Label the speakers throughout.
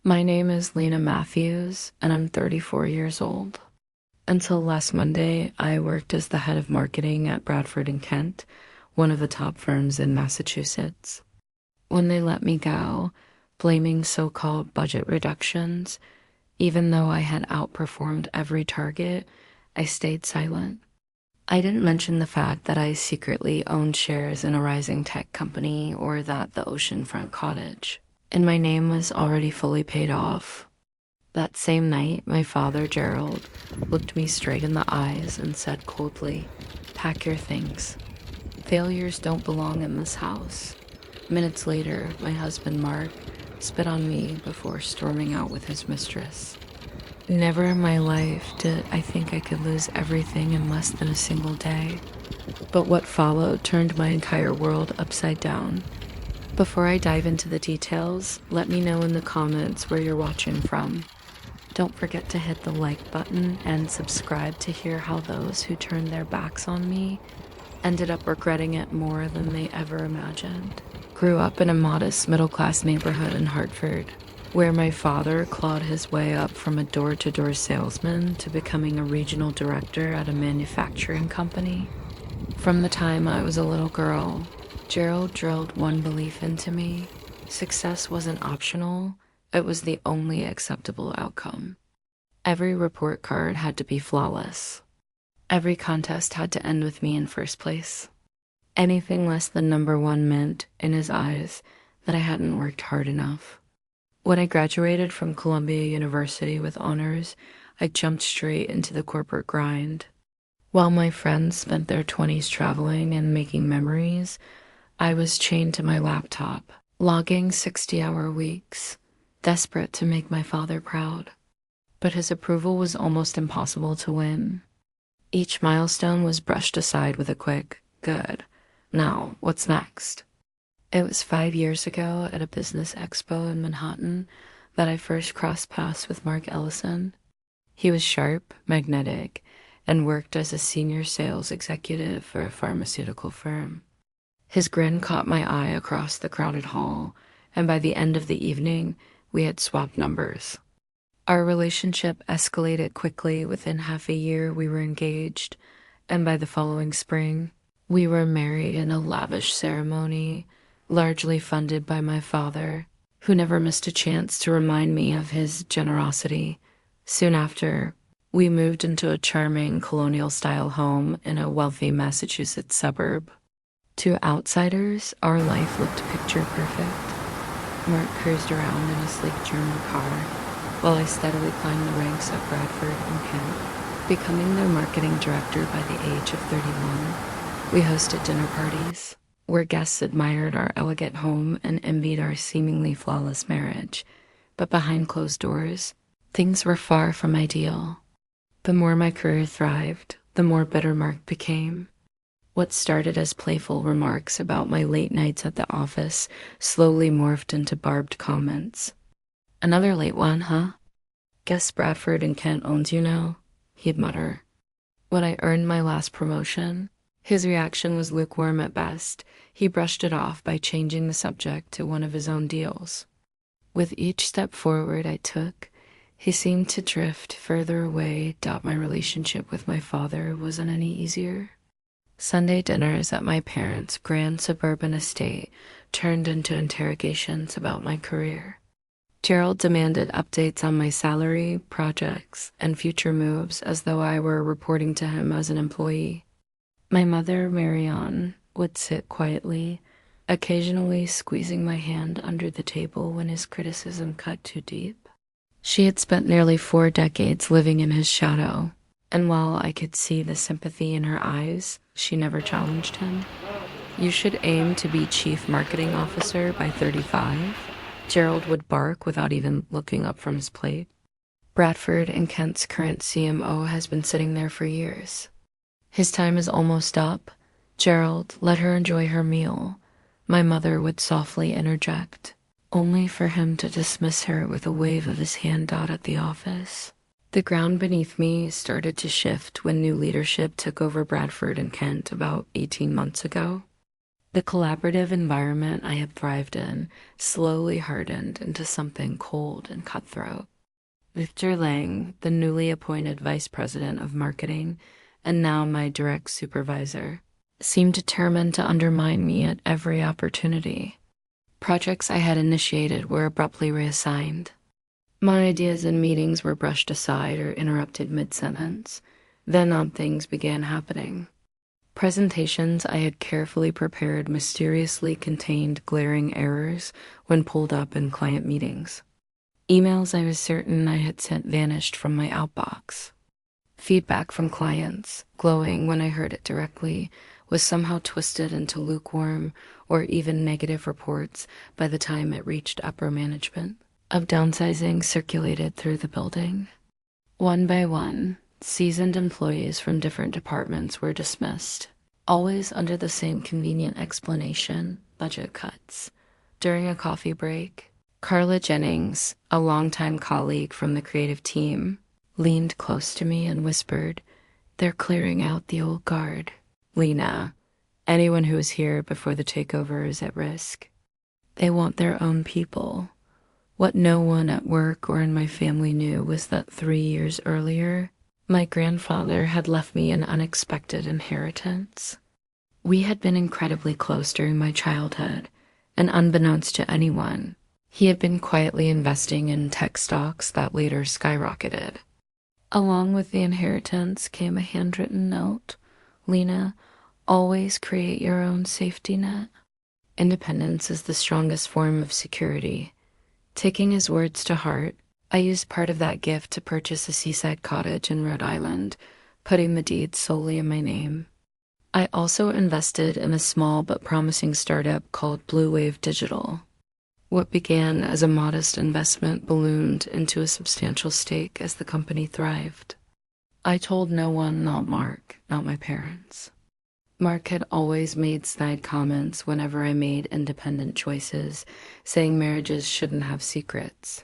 Speaker 1: My name is Lena Matthews, and I'm 34 years old. Until last Monday, I worked as the head of marketing at Bradford and Kent, one of the top firms in Massachusetts. When they let me go, blaming so-called budget reductions, even though I had outperformed every target, I stayed silent. I didn't mention the fact that I secretly owned shares in a rising tech company or that the oceanfront cottage, and my name was already fully paid off. That same night, my father, Gerald, looked me straight in the eyes and said coldly, "Pack your things. Failures don't belong in this house." Minutes later, my husband, Mark, spit on me before storming out with his mistress. Never in my life did I think I could lose everything in less than a single day. But what followed turned my entire world upside down. Before I dive into the details, let me know in the comments where you're watching from. Don't forget to hit the like button and subscribe to hear how those who turned their backs on me ended up regretting it more than they ever imagined. Grew up in a modest middle-class neighborhood in Hartford, where my father clawed his way up from a door-to-door salesman to becoming a regional director at a manufacturing company. From the time I was a little girl, Gerald drilled one belief into me: success wasn't optional, it was the only acceptable outcome. Every report card had to be flawless. Every contest had to end with me in first place. Anything less than number one meant, in his eyes, that I hadn't worked hard enough. When I graduated from Columbia University with honors, I jumped straight into the corporate grind. While my friends spent their 20s traveling and making memories, I was chained to my laptop, logging 60-hour weeks, desperate to make my father proud. But his approval was almost impossible to win. Each milestone was brushed aside with a quick, "Good. Now, what's next?" It was 5 years ago at a business expo in Manhattan that I first crossed paths with Mark Ellison. He was sharp, magnetic, and worked as a senior sales executive for a pharmaceutical firm. His grin caught my eye across the crowded hall, and by the end of the evening, we had swapped numbers. Our relationship escalated quickly. Within half a year, we were engaged, and by the following spring, we were married in a lavish ceremony, largely funded by my father, who never missed a chance to remind me of his generosity. Soon after, we moved into a charming colonial-style home in a wealthy Massachusetts suburb. To outsiders, our life looked picture perfect. Mark cruised around in a sleek German car, while I steadily climbed the ranks at Bradford and Kent. Becoming their marketing director by the age of 31, we hosted dinner parties, where guests admired our elegant home and envied our seemingly flawless marriage. But behind closed doors, things were far from ideal. The more my career thrived, the more bitter Mark became. What started as playful remarks about my late nights at the office slowly morphed into barbed comments. "Another late one, huh? Guess Bradford and Kent owns you now," he'd mutter. When I earned my last promotion, his reaction was lukewarm at best. He brushed it off by changing the subject to one of his own deals. With each step forward I took, he seemed to drift further away. My relationship with my father wasn't any easier. Sunday dinners at my parents' grand suburban estate turned into interrogations about my career. Gerald demanded updates on my salary, projects, and future moves as though I were reporting to him as an employee. My mother, Marianne, would sit quietly, occasionally squeezing my hand under the table when his criticism cut too deep. She had spent nearly 4 decades living in his shadow, and while I could see the sympathy in her eyes, she never challenged him. "You should aim to be chief marketing officer by 35, Gerald would bark without even looking up from his plate. Bradford and Kent's current CMO has been sitting there for years. His time is almost up. Gerald, let her enjoy her meal," my mother would softly interject, only for him to dismiss her with a wave of his hand out at the office. The ground beneath me started to shift when new leadership took over Bradford and Kent about 18 months ago. The collaborative environment I had thrived in slowly hardened into something cold and cutthroat. Victor Lang, the newly appointed vice president of marketing and now my direct supervisor, seemed determined to undermine me at every opportunity. Projects I had initiated were abruptly reassigned. My ideas and meetings were brushed aside or interrupted mid-sentence. Then odd things began happening. Presentations I had carefully prepared mysteriously contained glaring errors when pulled up in client meetings. Emails I was certain I had sent vanished from my outbox. Feedback from clients, glowing when I heard it directly, was somehow twisted into lukewarm or even negative reports by the time it reached upper management. Of downsizing circulated through the building. One by one, seasoned employees from different departments were dismissed, always under the same convenient explanation: budget cuts. During a coffee break, Carla Jennings, a longtime colleague from the creative team, leaned close to me and whispered, "They're clearing out the old guard. Lena, anyone who was here before the takeover is at risk. They want their own people." What no one at work or in my family knew was that 3 years earlier, my grandfather had left me an unexpected inheritance. We had been incredibly close during my childhood, and unbeknownst to anyone, he had been quietly investing in tech stocks that later skyrocketed. Along with the inheritance came a handwritten note: "Lena, always create your own safety net." Independence is the strongest form of security. Taking his words to heart, I used part of that gift to purchase a seaside cottage in Rhode Island, putting the deed solely in my name. I also invested in a small but promising startup called Blue Wave Digital. What began as a modest investment ballooned into a substantial stake as the company thrived. I told no one, not Mark, not my parents. Mark had always made snide comments whenever I made independent choices, saying marriages shouldn't have secrets.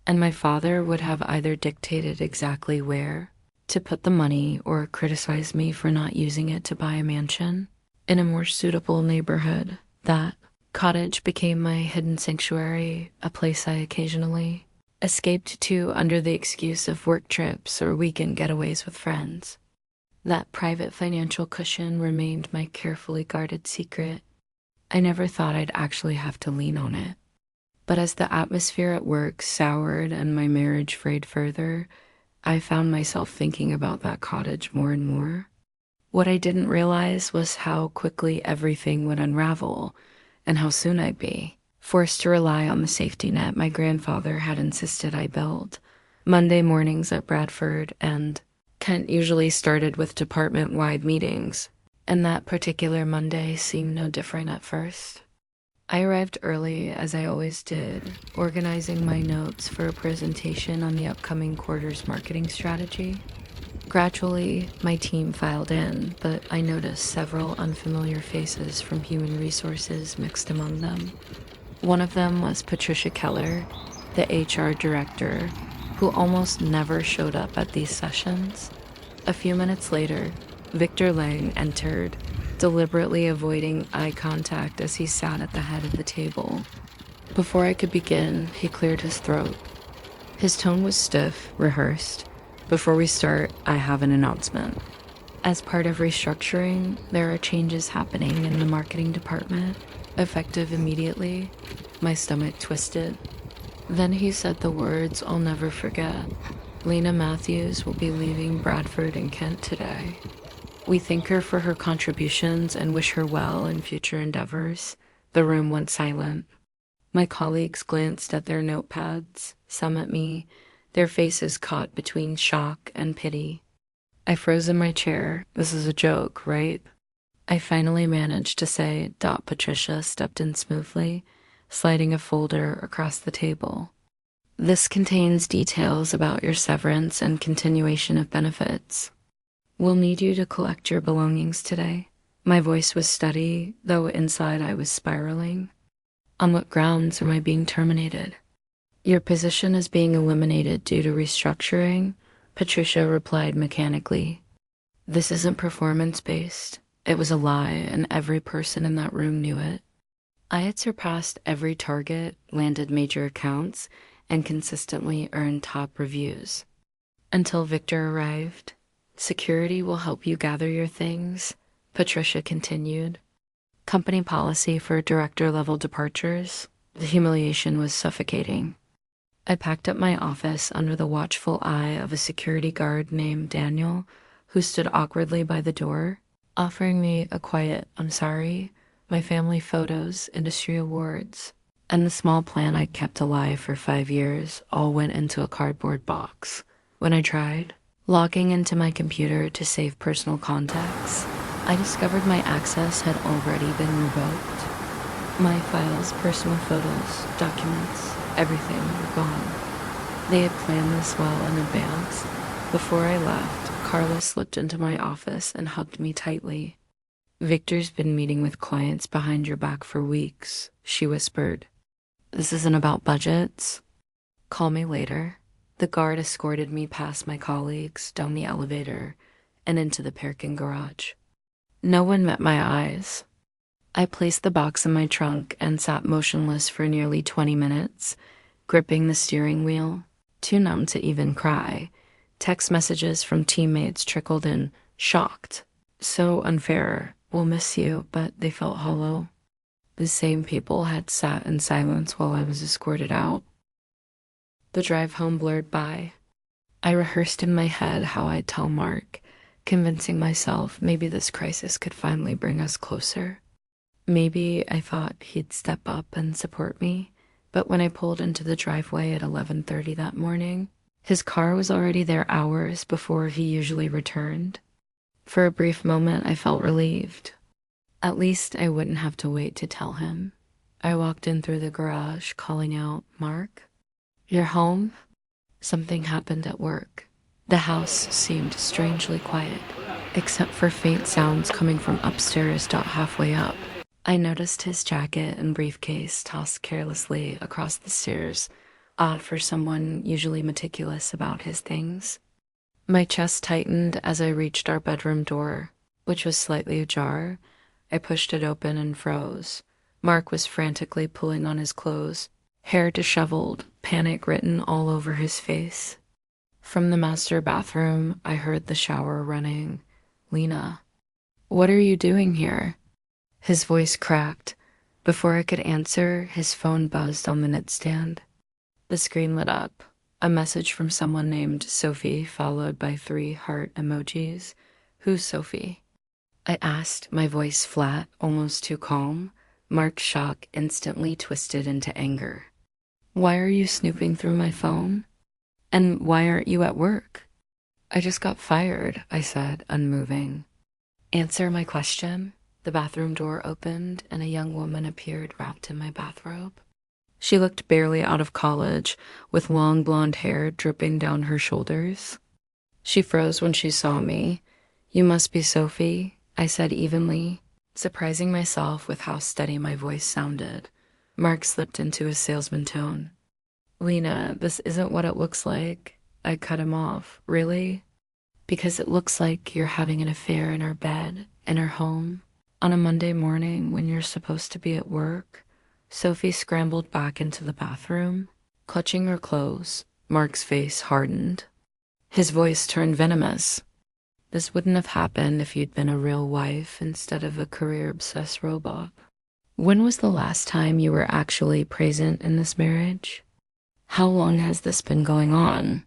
Speaker 1: And my father would have either dictated exactly where to put the money or criticized me for not using it to buy a mansion in a more suitable neighborhood. That cottage became my hidden sanctuary, a place I occasionally escaped to under the excuse of work trips or weekend getaways with friends. That private financial cushion remained my carefully guarded secret. I never thought I'd actually have to lean on it. But as the atmosphere at work soured and my marriage frayed further, I found myself thinking about that cottage more and more. What I didn't realize was how quickly everything would unravel, and how soon I'd be forced to rely on the safety net my grandfather had insisted I build. Monday mornings at Bradford and Kent usually started with department-wide meetings, and that particular Monday seemed no different at first. I arrived early, as I always did, organizing my notes for a presentation on the upcoming quarter's marketing strategy. Gradually, my team filed in, but I noticed several unfamiliar faces from human resources mixed among them. One of them was Patricia Keller, the HR director, who almost never showed up at these sessions. A few minutes later, Victor Lang entered, deliberately avoiding eye contact as he sat at the head of the table. Before I could begin, he cleared his throat. His tone was stiff, rehearsed. "Before we start, I have an announcement. As part of restructuring, there are changes happening in the marketing department, effective immediately." My stomach twisted. Then he said the words I'll never forget. "Lena Matthews will be leaving Bradford and Kent today. We thank her for her contributions and wish her well in future endeavors." The room went silent. My colleagues glanced at their notepads, some at me, their faces caught between shock and pity. I froze in my chair. "This is a joke, right?" I finally managed to say. Patricia stepped in smoothly, sliding a folder across the table. "This contains details about your severance and continuation of benefits. We'll need you to collect your belongings today." My voice was steady, though inside I was spiraling. "On what grounds am I being terminated?" "Your position is being eliminated due to restructuring," Patricia replied mechanically. "This isn't performance-based. It was a lie, and every person in that room knew it. I had surpassed every target, landed major accounts, and consistently earned top reviews. Until Victor arrived. Security will help you gather your things, Patricia continued. Company policy for director-level departures. The humiliation was suffocating. I packed up my office under the watchful eye of a security guard named Daniel, who stood awkwardly by the door, offering me a quiet "I'm sorry," my family photos, industry awards, and the small plan I'd kept alive for 5 years all went into a cardboard box. When I tried logging into my computer to save personal contacts, I discovered my access had already been revoked. My files, personal photos, documents, everything were gone. They had planned this well in advance. Before I left, Carla slipped into my office and hugged me tightly. Victor's been meeting with clients behind your back for weeks, she whispered. This isn't about budgets. Call me later. The guard escorted me past my colleagues, down the elevator, and into the parking garage. No one met my eyes. I placed the box in my trunk and sat motionless for nearly 20 minutes, gripping the steering wheel, too numb to even cry. Text messages from teammates trickled in, shocked. So unfair. We'll miss you, but they felt hollow. The same people had sat in silence while I was escorted out. The drive home blurred by. I rehearsed in my head how I'd tell Mark, convincing myself maybe this crisis could finally bring us closer. Maybe I thought he'd step up and support me, but when I pulled into the driveway at 11:30 that morning, his car was already there hours before he usually returned. For a brief moment, I felt relieved. At least I wouldn't have to wait to tell him. I walked in through the garage, calling out, Mark? You're home? Something happened at work. The house seemed strangely quiet, except for faint sounds coming from upstairs halfway up. I noticed his jacket and briefcase tossed carelessly across the stairs, odd for someone usually meticulous about his things. My chest tightened as I reached our bedroom door, which was slightly ajar. I pushed it open and froze. Mark was frantically pulling on his clothes, hair disheveled, panic written all over his face. From the master bathroom, I heard the shower running. Lena, what are you doing here? His voice cracked. Before I could answer, his phone buzzed on the nightstand. The screen lit up. A message from someone named Sophie, followed by 3 heart emojis. Who's Sophie? I asked, my voice flat, almost too calm. Mark's shock instantly twisted into anger. Why are you snooping through my phone? And why aren't you at work? I just got fired, I said, unmoving. Answer my question. The bathroom door opened and a young woman appeared wrapped in my bathrobe. She looked barely out of college, with long blonde hair dripping down her shoulders. She froze when she saw me. You must be Sophie, I said evenly, surprising myself with how steady my voice sounded. Mark slipped into his salesman tone. Lena, this isn't what it looks like. I cut him off. Really? Because it looks like you're having an affair in our bed, in our home, on a Monday morning when you're supposed to be at work. Sophie scrambled back into the bathroom. Clutching her clothes, Mark's face hardened. His voice turned venomous. This wouldn't have happened if you'd been a real wife instead of a career-obsessed robot. When was the last time you were actually present in this marriage? How long has this been going on?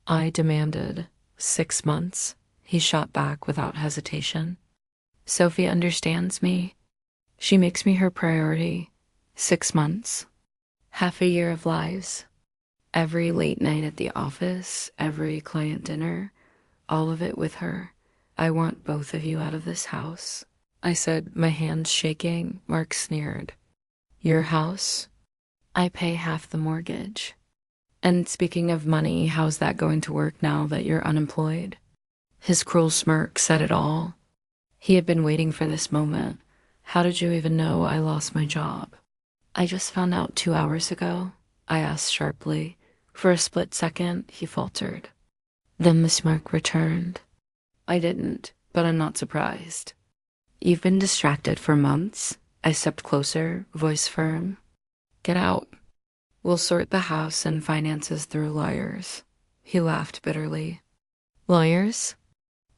Speaker 1: I demanded. 6 months, he shot back without hesitation. Sophie understands me. She makes me her priority. 6 months. Half a year of lies. Every late night at the office, every client dinner, all of it with her. I want both of you out of this house. I said, my hands shaking. Mark sneered. Your house? I pay half the mortgage. And speaking of money, how's that going to work now that you're unemployed? His cruel smirk said it all. He had been waiting for this moment. How did you even know I lost my job? I just found out 2 hours ago, I asked sharply. For a split second, he faltered. Then the smirk returned. I didn't, but I'm not surprised. You've been distracted for months. I stepped closer, voice firm. Get out. We'll sort the house and finances through lawyers. He laughed bitterly. Lawyers?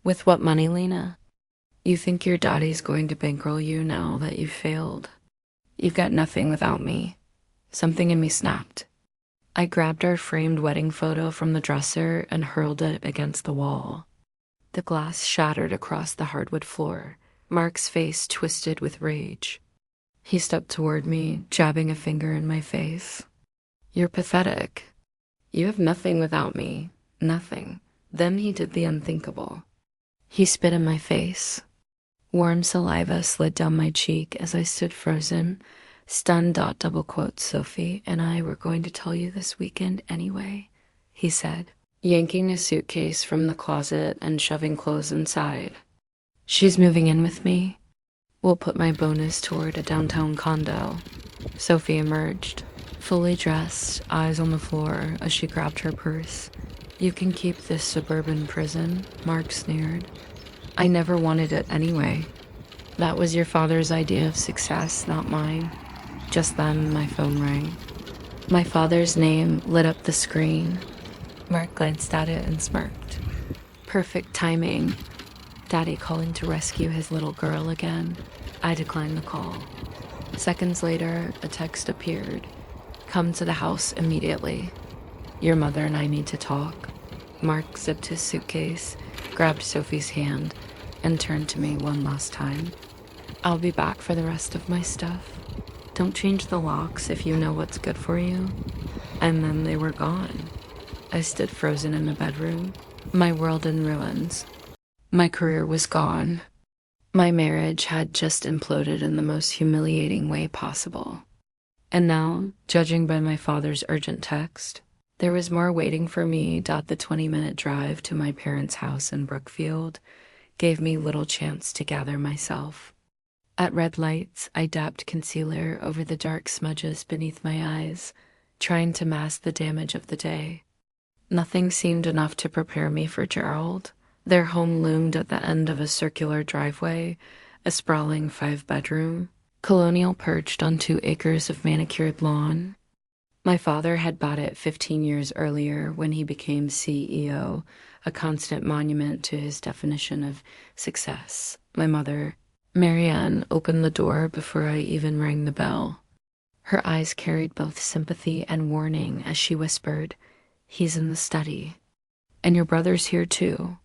Speaker 1: With what money, Lena? You think your daddy's going to bankroll you now that you've failed? You've got nothing without me. Something in me snapped. I grabbed our framed wedding photo from the dresser and hurled it against the wall. The glass shattered across the hardwood floor. Mark's face twisted with rage. He stepped toward me, jabbing a finger in my face. You're pathetic. You have nothing without me. Nothing. Then he did the unthinkable. He spit in my face. Warm saliva slid down my cheek as I stood frozen, stunned. Double quotes, Sophie and I were going to tell you this weekend anyway, he said, yanking a suitcase from the closet and shoving clothes inside. She's moving in with me. We'll put my bonus toward a downtown condo. Sophie emerged, fully dressed, eyes on the floor as she grabbed her purse. You can keep this suburban prison, Mark sneered. I never wanted it anyway. That was your father's idea of success, not mine. Just then, my phone rang. My father's name lit up the screen. Mark glanced at it and smirked. Perfect timing. Daddy calling to rescue his little girl again. I declined the call. Seconds later, a text appeared. Come to the house immediately. Your mother and I need to talk. Mark zipped his suitcase, grabbed Sophie's hand, and turned to me one last time. I'll be back for the rest of my stuff. Don't change the locks if you know what's good for you. And then they were gone. I stood frozen in the bedroom, my world in ruins. My career was gone. My marriage had just imploded in the most humiliating way possible. And now, judging by my father's urgent text, there was more waiting for me. The 20-minute drive to my parents' house in Brookfield gave me little chance to gather myself. At red lights, I dabbed concealer over the dark smudges beneath my eyes, trying to mask the damage of the day. Nothing seemed enough to prepare me for Gerald. Their home loomed at the end of a circular driveway, a sprawling 5-bedroom, colonial perched on 2 acres of manicured lawn. My father had bought it 15 years earlier when he became CEO, a constant monument to his definition of success. My mother, Marianne, opened the door before I even rang the bell. Her eyes carried both sympathy and warning as she whispered, "He's in the study. And your brother's here too."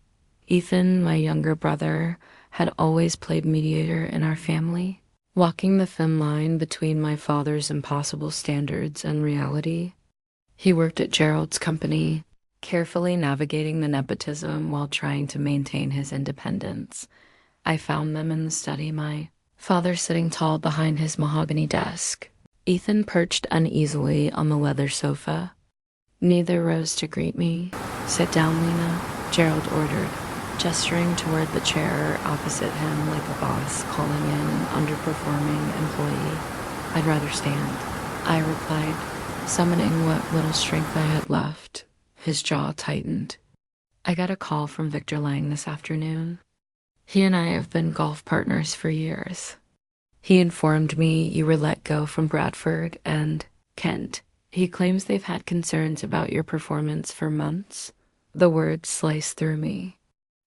Speaker 1: Ethan, my younger brother, had always played mediator in our family, walking the thin line between my father's impossible standards and reality. He worked at Gerald's company, carefully navigating the nepotism while trying to maintain his independence. I found them in the study, my father sitting tall behind his mahogany desk, Ethan perched uneasily on the leather sofa. Neither rose to greet me. "Sit down, Lena," Gerald ordered, gesturing toward the chair opposite him like a boss calling in an underperforming employee. "I'd rather stand," I replied, summoning what little strength I had left. His jaw tightened. "I got a call from Victor Lang this afternoon. He and I have been golf partners for years. He informed me you were let go from Bradford and Kent. He claims they've had concerns about your performance for months." The words sliced through me.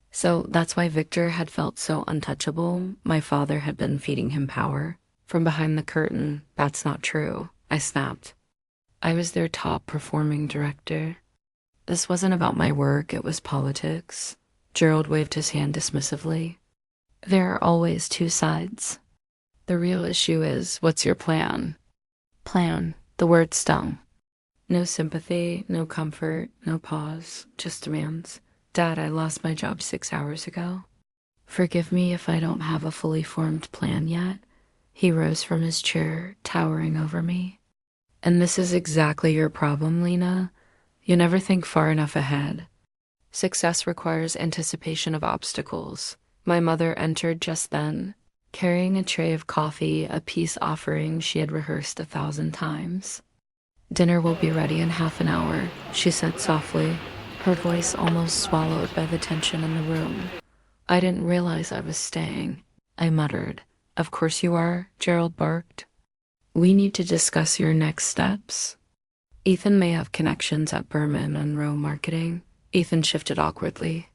Speaker 1: So that's why Victor had felt so untouchable. My father had been feeding him power. From behind the curtain, that's not true, I snapped. I was their top performing director. This wasn't about my work, it was politics. Gerald waved his hand dismissively. There are always 2 sides. The real issue is, what's your plan? Plan. The word stung. No sympathy, no comfort, no pause, just demands. "Dad, I lost my job 6 hours ago. Forgive me if I don't have a fully formed plan yet." He rose from his chair, towering over me. "And this is exactly your problem, Lena. You never think far enough ahead. Success requires anticipation of obstacles." My mother entered just then, carrying a tray of coffee, a peace offering she had rehearsed 1,000 times. "Dinner will be ready in half an hour," she said softly, her voice almost swallowed by the tension in the room. I didn't realize I was staying. I muttered. Of course you are, Gerald barked. We need to discuss your next steps. Ethan may have connections at Berman and Rowe Marketing. Ethan shifted awkwardly.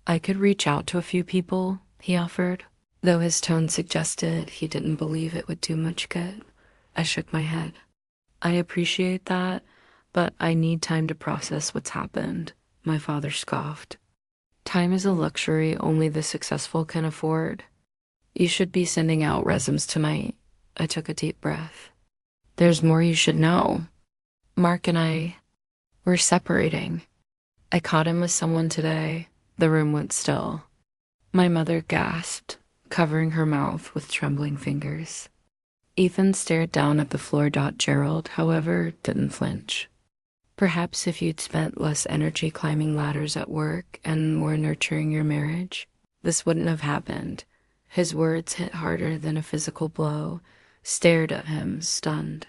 Speaker 1: I could reach out to a few people, he offered, though his tone suggested he didn't believe it would do much good. I shook my head. I appreciate that, but I need time to process what's happened, my father scoffed. Time is a luxury only the successful can afford. You should be sending out resumes tonight. I took a deep breath. There's more you should know. Mark and we're separating. I caught him with someone today. The room went still. My mother gasped, covering her mouth with trembling fingers. Ethan stared down at the floor. Gerald, however, didn't flinch. Perhaps if you'd spent less energy climbing ladders at work and more nurturing your marriage, this wouldn't have happened. His words hit harder than a physical blow, stared at him, stunned.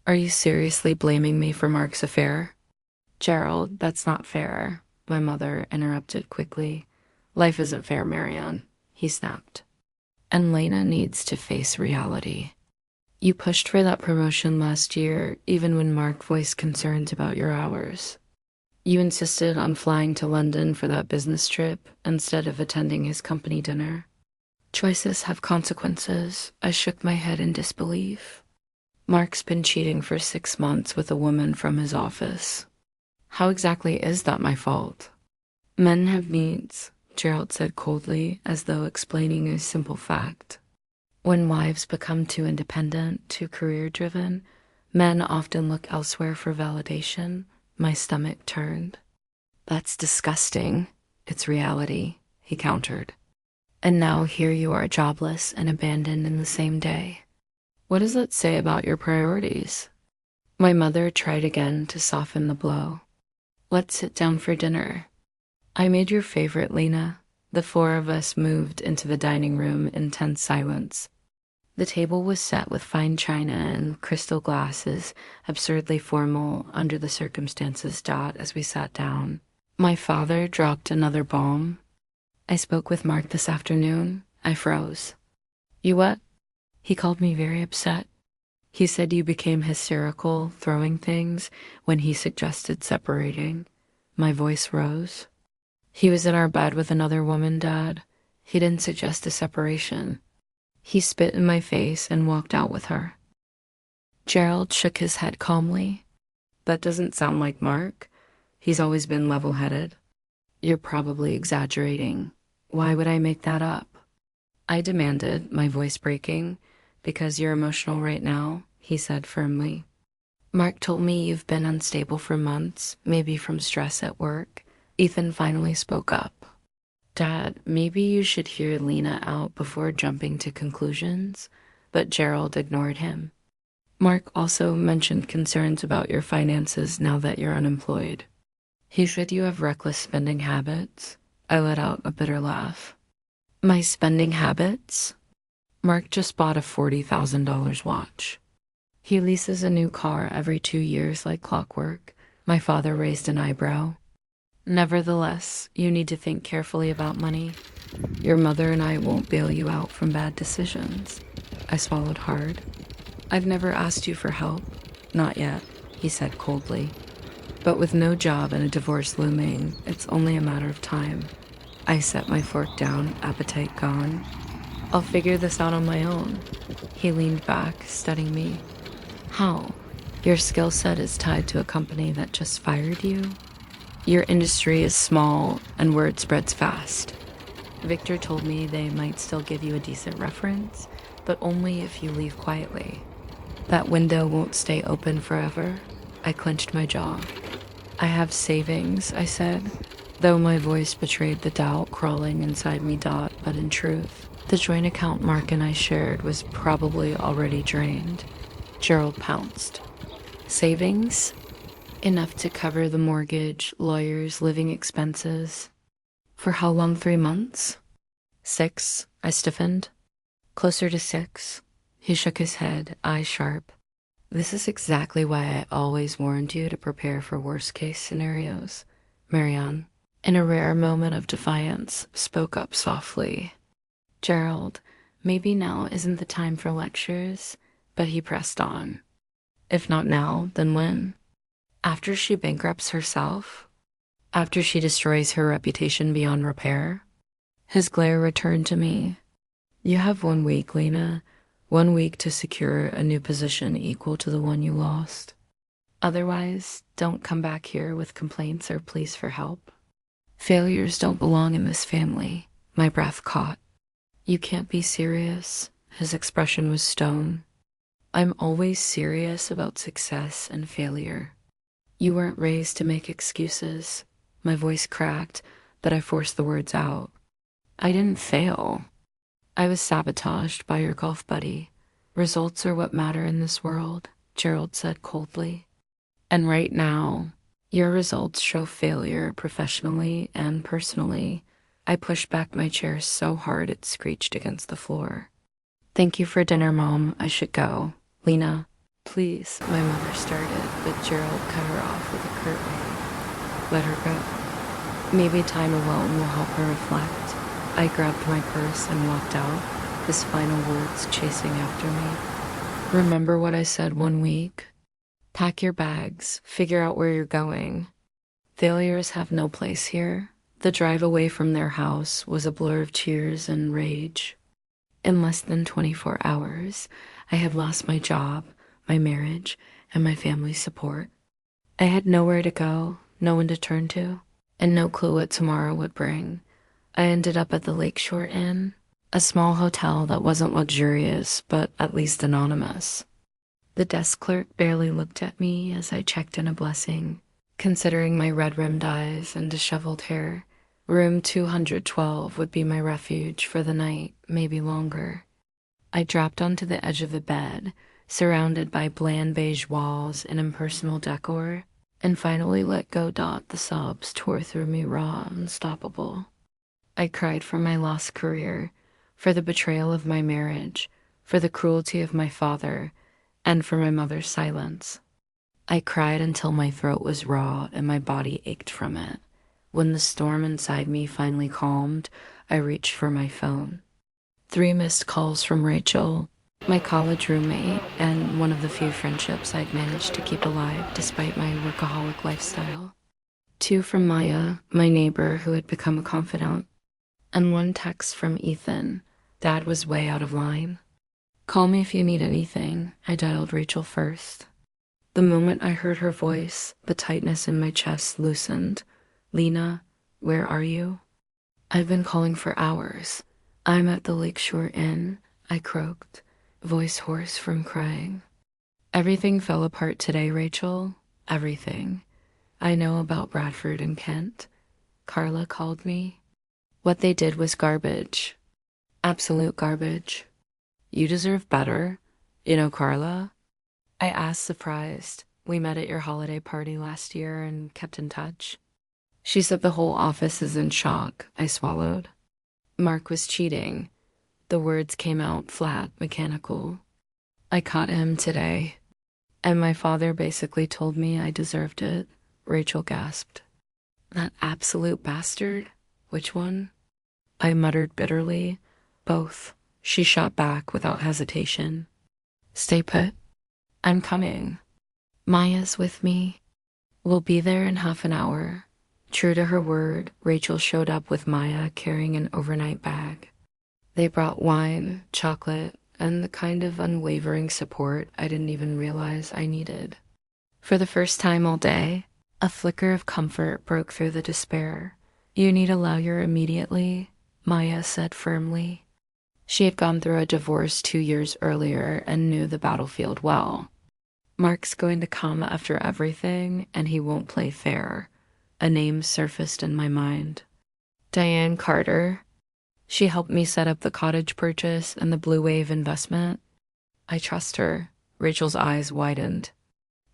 Speaker 1: Are you seriously blaming me for Mark's affair? Gerald, that's not fair, my mother interrupted quickly. Life isn't fair, Marianne, he snapped. And Lena needs to face reality. You pushed for that promotion last year, even when Mark voiced concerns about your hours. You insisted on flying to London for that business trip instead of attending his company dinner. Choices have consequences. I shook my head in disbelief. Mark's been cheating for 6 months with a woman from his office. How exactly is that my fault? Men have needs, Gerald said coldly, as though explaining a simple fact. When wives become too independent, too career-driven, men often look elsewhere for validation. My stomach turned. That's disgusting. It's reality, he countered. And now here you are jobless and abandoned in the same day. What does that say about your priorities? My mother tried again to soften the blow. Let's sit down for dinner. I made your favorite, Lena. The 4 of us moved into the dining room in tense silence. The table was set with fine china and crystal glasses, absurdly formal under the circumstances. As we sat down, my father dropped another bomb. I spoke with Mark this afternoon. I froze. You what? He called me very upset. He said you became hysterical, throwing things, when he suggested separating. My voice rose. He was in our bed with another woman, Dad. He didn't suggest a separation. He spit in my face and walked out with her. Gerald shook his head calmly. That doesn't sound like Mark. He's always been level-headed. You're probably exaggerating. Why would I make that up? I demanded, my voice breaking. Because you're emotional right now, he said firmly. Mark told me you've been unstable for months, maybe from stress at work. Ethan finally spoke up. Dad, maybe you should hear Lena out before jumping to conclusions, but Gerald ignored him. Mark also mentioned concerns about your finances now that you're unemployed. He said you have reckless spending habits. I let out a bitter laugh. My spending habits? Mark just bought a $40,000 watch. He leases a new car every 2 years like clockwork. My father raised an eyebrow. Nevertheless, you need to think carefully about money. Your mother and I won't bail you out from bad decisions. I swallowed hard. I've never asked you for help. Not yet, he said coldly. But with no job and a divorce looming, it's only a matter of time. I set my fork down, appetite gone. I'll figure this out on my own. He leaned back, studying me. How? Your skill set is tied to a company that just fired you? Your industry is small and word spreads fast. Victor told me they might still give you a decent reference, but only if you leave quietly. That window won't stay open forever. I clenched my jaw. I have savings, I said, though my voice betrayed the doubt crawling inside me. But in truth, the joint account Mark and I shared was probably already drained. Gerald pounced. Savings? Enough to cover the mortgage, lawyers, living expenses. For how long? 3 months? 6, I stiffened. Closer to 6. He shook his head, eyes sharp. This is exactly why I always warned you to prepare for worst-case scenarios. Marianne, in a rare moment of defiance, spoke up softly. Gerald, Maybe now isn't the time for lectures, but he pressed on. If not now, then when? After she bankrupts herself? After she destroys her reputation beyond repair? His glare returned to me. You have 1 week, Lena. 1 week to secure a new position equal to the one you lost. Otherwise, don't come back here with complaints or pleas for help. Failures don't belong in this family. My breath caught. You can't be serious. His expression was stone. I'm always serious about success and failure. You weren't raised to make excuses. My voice cracked, but I forced the words out. I didn't fail. I was sabotaged by your golf buddy. Results are what matter in this world, Gerald said coldly. And right now, your results show failure professionally and personally. I pushed back my chair so hard it screeched against the floor. Thank you for dinner, Mom. I should go. Lena, please, my mother started, but Gerald cut her off with a curt wave. Let her go. Maybe time alone will help her reflect. I grabbed my purse and walked out, his final words chasing after me. Remember what I said 1 week? Pack your bags, figure out where you're going. Failures have no place here. The drive away from their house was a blur of tears and rage. In less than 24 hours, I had lost my job, my marriage, and my family's support. I had nowhere to go, no one to turn to, and no clue what tomorrow would bring. I ended up at the Lakeshore Inn, a small hotel that wasn't luxurious, but at least anonymous. The desk clerk barely looked at me as I checked in a blessing. Considering my red-rimmed eyes and disheveled hair, room 212 would be my refuge for the night, maybe longer. I dropped onto the edge of the bed, surrounded by bland beige walls and impersonal decor, and finally let go. The sobs tore through me raw, unstoppable. I cried for my lost career, for the betrayal of my marriage, for the cruelty of my father, and for my mother's silence. I cried until my throat was raw and my body ached from it. When the storm inside me finally calmed, I reached for my phone. 3 missed calls from Rachel, my college roommate, and one of the few friendships I'd managed to keep alive despite my workaholic lifestyle. 2 from Maya, my neighbor who had become a confidant, and 1 text from Ethan. Dad was way out of line. Call me if you need anything. I dialed Rachel first. The moment I heard her voice, the tightness in my chest loosened. Lena, where are you? I've been calling for hours. I'm at the Lakeshore Inn, I croaked, voice hoarse from crying. Everything fell apart today, Rachel. Everything. I know about Bradford and Kent. Carla called me. What they did was garbage. Absolute garbage. You deserve better. You know Carla? I asked, surprised. We met at your holiday party last year and kept in touch. She said the whole office is in shock. I swallowed. Mark was cheating. The words came out flat, mechanical. I caught him today. And my father basically told me I deserved it. Rachel gasped. That absolute bastard? Which one? I muttered bitterly. Both. She shot back without hesitation. Stay put. I'm coming. Maya's with me. We'll be there in half an hour. True to her word, Rachel showed up with Maya carrying an overnight bag. They brought wine, chocolate, and the kind of unwavering support I didn't even realize I needed. For the first time all day, a flicker of comfort broke through the despair. You need a lawyer immediately, Maya said firmly. She had gone through a divorce 2 years earlier and knew the battlefield well. Mark's going to come after everything, and he won't play fair. A name surfaced in my mind. Diane Carter. She helped me set up the cottage purchase and the Blue Wave investment. I trust her. Rachel's eyes widened.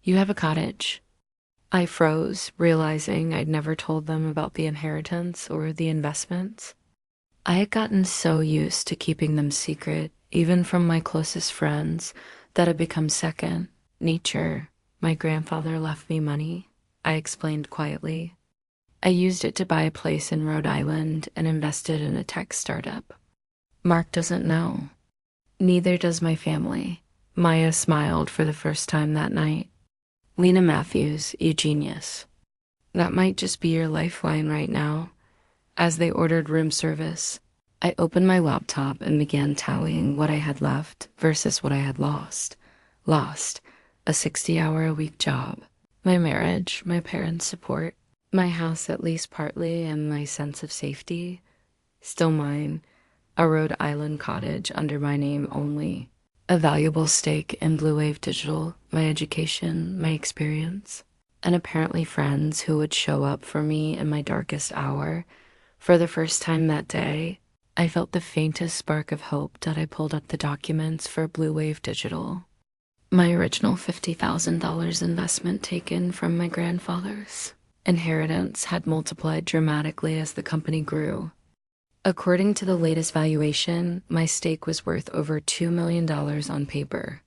Speaker 1: You have a cottage. I froze, realizing I'd never told them about the inheritance or the investments. I had gotten so used to keeping them secret, even from my closest friends, that had become second nature. My grandfather left me money, I explained quietly. I used it to buy a place in Rhode Island and invested in a tech startup. Mark doesn't know. Neither does my family. Maya smiled for the first time that night. Lena Matthews, you genius. That might just be your lifeline right now. As they ordered room service, I opened my laptop and began tallying what I had left versus what I had lost. Lost a 60-hour-a-week job, my marriage, my parents' support, my house at least partly, and my sense of safety. Still mine, a Rhode Island cottage under my name only. A valuable stake in Blue Wave Digital, my education, my experience, and apparently friends who would show up for me in my darkest hour. For the first time that day, I felt the faintest spark of hope that I pulled up the documents for Blue Wave Digital. My original $50,000 investment taken from my grandfather's inheritance had multiplied dramatically as the company grew. According to the latest valuation, my stake was worth over $2 million on paper.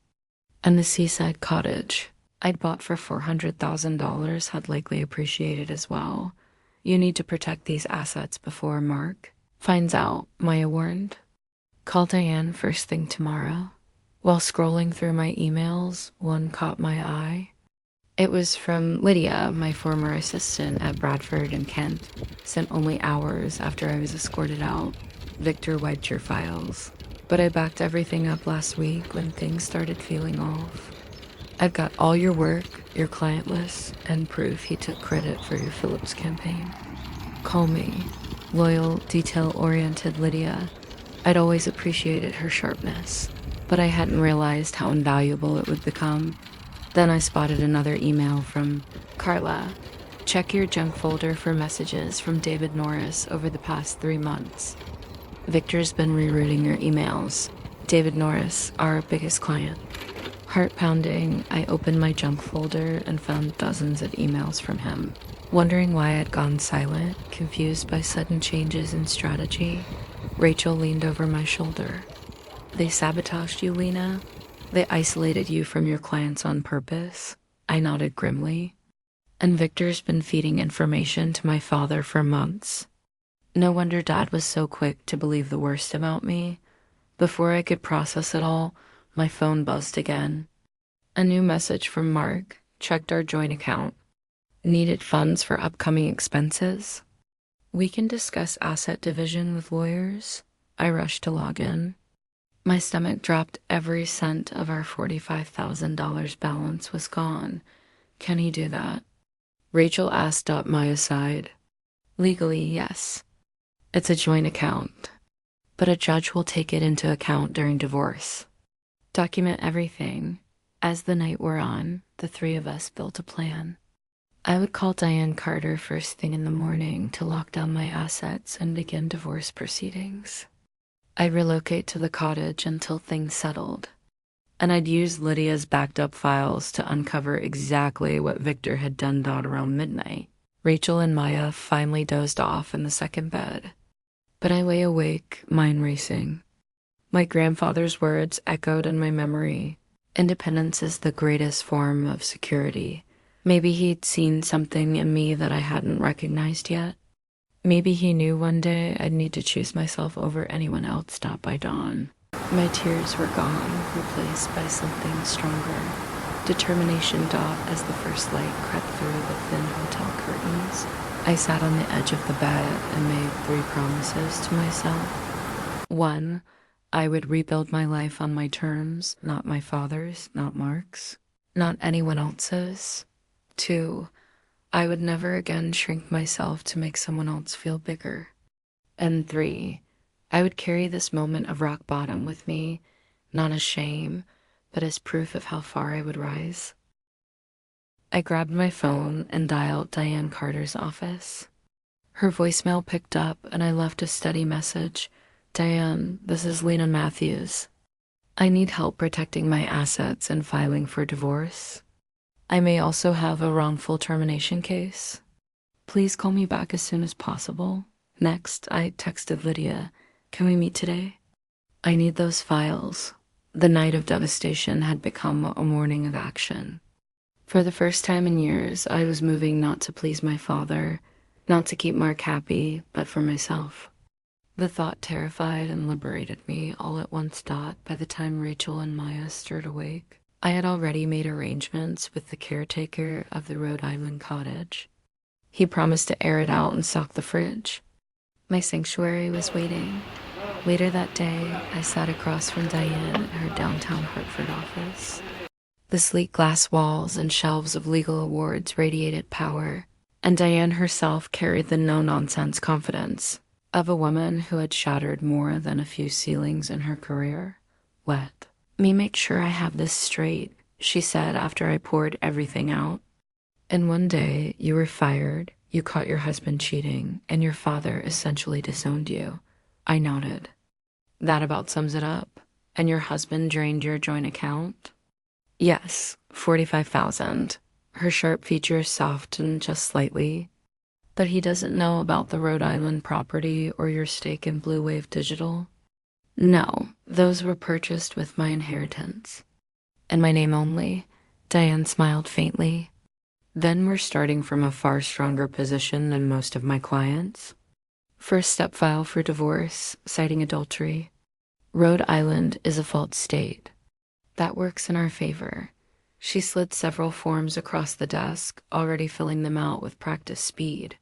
Speaker 1: And the seaside cottage I'd bought for $400,000 had likely appreciated as well. You need to protect these assets before Mark finds out, Maya warned. Call Diane first thing tomorrow. While scrolling through my emails, one caught my eye. It was from Lydia, my former assistant at Bradford and Kent, sent only hours after I was escorted out. Victor wiped your files. But I backed everything up last week when things started feeling off. I've got all your work, your client list, and proof he took credit for your Phillips campaign. Call me. Loyal, detail-oriented Lydia. I'd always appreciated her sharpness, but I hadn't realized how invaluable it would become. Then I spotted another email from Carla. Check your junk folder for messages from David Norris over the past 3 months. Victor's been rerouting your emails. David Norris, our biggest client. Heart pounding, I opened my junk folder and found dozens of emails from him. Wondering why I'd gone silent, confused by sudden changes in strategy, Rachel leaned over my shoulder. They sabotaged you, Lena? They isolated you from your clients on purpose? I nodded grimly. And Victor's been feeding information to my father for months. No wonder Dad was so quick to believe the worst about me. Before I could process it all, my phone buzzed again. A new message from Mark. Checked our joint account. Needed funds for upcoming expenses. We can discuss asset division with lawyers. I rushed to log in. My stomach dropped. Every cent of our $45,000 balance was gone. Can he do that? Rachel asked up my side. Legally, yes. It's a joint account, but a judge will take it into account during divorce. Document everything. As the night wore on, the three of us built a plan. I would call Diane Carter first thing in the morning to lock down my assets and begin divorce proceedings. I'd relocate to the cottage until things settled, and I'd use Lydia's backed up files to uncover exactly what Victor had done around midnight. Rachel and Maya finally dozed off in the second bed, but I lay awake, mind racing. My grandfather's words echoed in my memory. Independence is the greatest form of security. Maybe he'd seen something in me that I hadn't recognized yet. Maybe he knew one day I'd need to choose myself over anyone else stopped by dawn. My tears were gone, replaced by something stronger. Determination dawned as the first light crept through the thin hotel curtains. I sat on the edge of the bed and made 3 promises to myself. 1, I would rebuild my life on my terms, not my father's, not Mark's, not anyone else's. 2, I would never again shrink myself to make someone else feel bigger. And 3, I would carry this moment of rock bottom with me, not as shame, but as proof of how far I would rise. I grabbed my phone and dialed Diane Carter's office. Her voicemail picked up and I left a steady message. Diane, this is Lena Matthews. I need help protecting my assets and filing for divorce. I may also have a wrongful termination case. Please call me back as soon as possible. Next, I texted Lydia. Can we meet today? I need those files. The night of devastation had become a morning of action. For the first time in years, I was moving not to please my father, not to keep Mark happy, but for myself. The thought terrified and liberated me all at once. By the time Rachel and Maya stirred awake, I had already made arrangements with the caretaker of the Rhode Island cottage. He promised to air it out and stock the fridge. My sanctuary was waiting. Later that day, I sat across from Diane at her downtown Hartford office. The sleek glass walls and shelves of legal awards radiated power, and Diane herself carried the no-nonsense confidence of a woman who had shattered more than a few ceilings in her career. "Let me make sure I have this straight," she said after I poured everything out. "In one day, you were fired, you caught your husband cheating, and your father essentially disowned you." I nodded. "That about sums it up. And your husband drained your joint account?" "Yes, 45,000. Her sharp features softened just slightly. "But he doesn't know about the Rhode Island property or your stake in Blue Wave Digital?" "No, those were purchased with my inheritance." "And my name only?" Diane smiled faintly. "Then we're starting from a far stronger position than most of my clients." "First step file for divorce, citing adultery. Rhode Island is a fault state. That works in our favor." She slid several forms across the desk, already filling them out with practiced speed.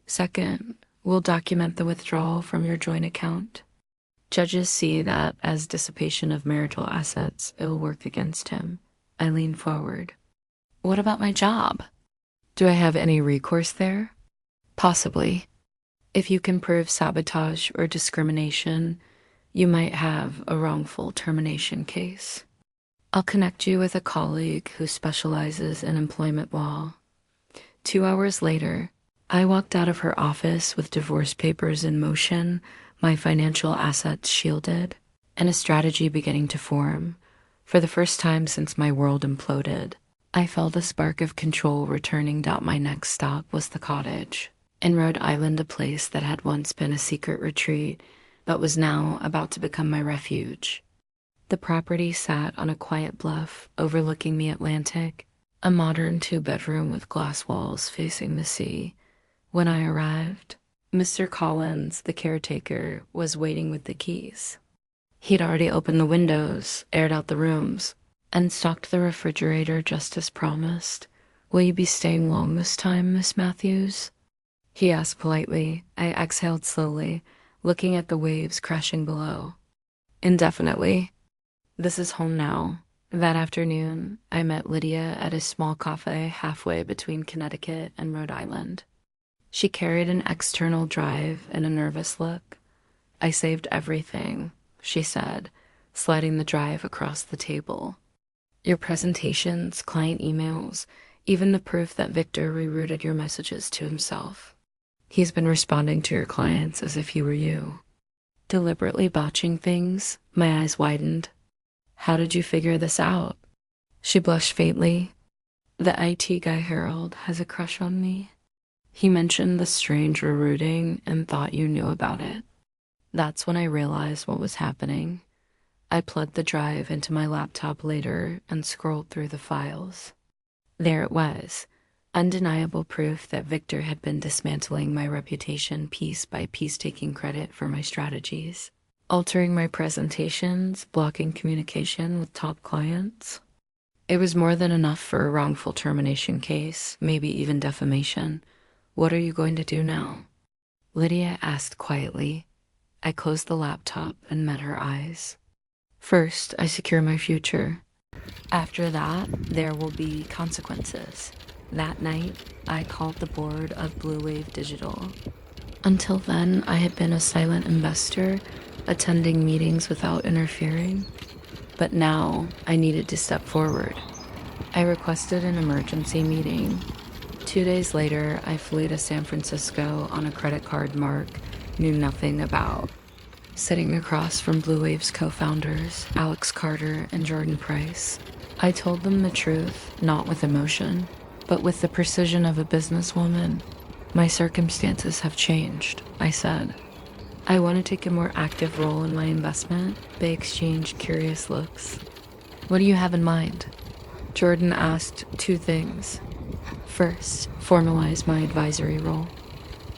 Speaker 1: "Second, we'll document the withdrawal from your joint account. Judges see that as dissipation of marital assets, it'll work against him." I leaned forward. "What about my job? Do I have any recourse there?" "Possibly. If you can prove sabotage or discrimination, you might have a wrongful termination case. I'll connect you with a colleague who specializes in employment law." 2 hours later, I walked out of her office with divorce papers in motion, my financial assets shielded, and a strategy beginning to form. For the first time since my world imploded, I felt a spark of control returning. My next stop was the cottage, in Rhode Island, a place that had once been a secret retreat, but was now about to become my refuge. The property sat on a quiet bluff overlooking the Atlantic, a modern 2-bedroom with glass walls facing the sea. When I arrived, Mr. Collins, the caretaker, was waiting with the keys. He'd already opened the windows, aired out the rooms, and stocked the refrigerator just as promised. "Will you be staying long this time, Miss Matthews?" he asked politely. I exhaled slowly, looking at the waves crashing below. "Indefinitely. This is home now." That afternoon, I met Lydia at a small cafe halfway between Connecticut and Rhode Island. She carried an external drive and a nervous look. "I saved everything," she said, sliding the drive across the table. "Your presentations, client emails, even the proof that Victor rerouted your messages to himself. He's been responding to your clients as if he were you." "Deliberately botching things?" My eyes widened. "How did you figure this out?" She blushed faintly. "The IT guy Harold has a crush on me. He mentioned the strange rerouting and thought you knew about it." That's when I realized what was happening. I plugged the drive into my laptop later and scrolled through the files. There it was, undeniable proof that Victor had been dismantling my reputation piece by piece, taking credit for my strategies, altering my presentations, blocking communication with top clients. It was more than enough for a wrongful termination case, maybe even defamation. "What are you going to do now?" Lydia asked quietly. I closed the laptop and met her eyes. "First, I secure my future. After that, there will be consequences." That night, I called the board of Blue Wave Digital. Until then, I had been a silent investor, attending meetings without interfering. But now, I needed to step forward. I requested an emergency meeting. 2 days later, I flew to San Francisco on a credit card Mark knew nothing about. Sitting across from Blue Wave's co-founders, Alex Carter and Jordan Price, I told them the truth, not with emotion, but with the precision of a businesswoman. "My circumstances have changed," I said. "I want to take a more active role in my investment." They exchanged curious looks. "What do you have in mind?" Jordan asked 2 things. First, formalize my advisory role.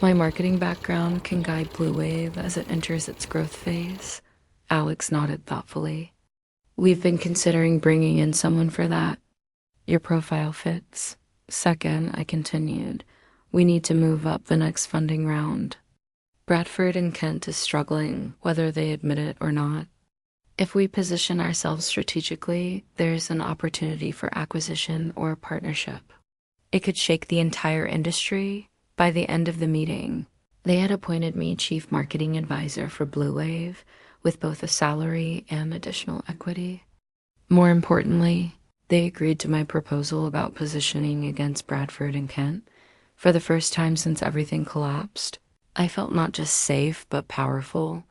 Speaker 1: My marketing background can guide Blue Wave as it enters its growth phase. Alex nodded thoughtfully. We've been considering bringing in someone for that. Your profile fits. Second, I continued, we need to move up the next funding round. Bradford and Kent is struggling, whether they admit it or not. If we position ourselves strategically, there's an opportunity for acquisition or partnership. It could shake the entire industry. By the end of the meeting, they had appointed me chief marketing advisor for Blue Wave, with both a salary and additional equity. More importantly, they agreed to my proposal about positioning against Bradford and Kent. For the first time since everything collapsed, I felt not just safe, but powerful.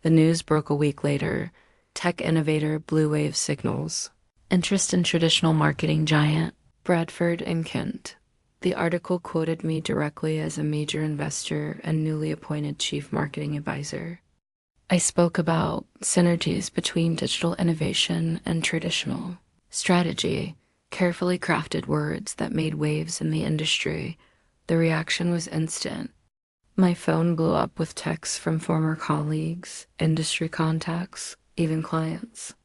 Speaker 1: The news broke a week later. Tech innovator Blue Wave signals interest in traditional marketing giant Bradford and Kent. The article quoted me directly as a major investor and newly appointed chief marketing advisor. I spoke about synergies between digital innovation and traditional strategy, carefully crafted words that made waves in the industry. The reaction was instant. My phone blew up with texts from former colleagues, industry contacts, even clients.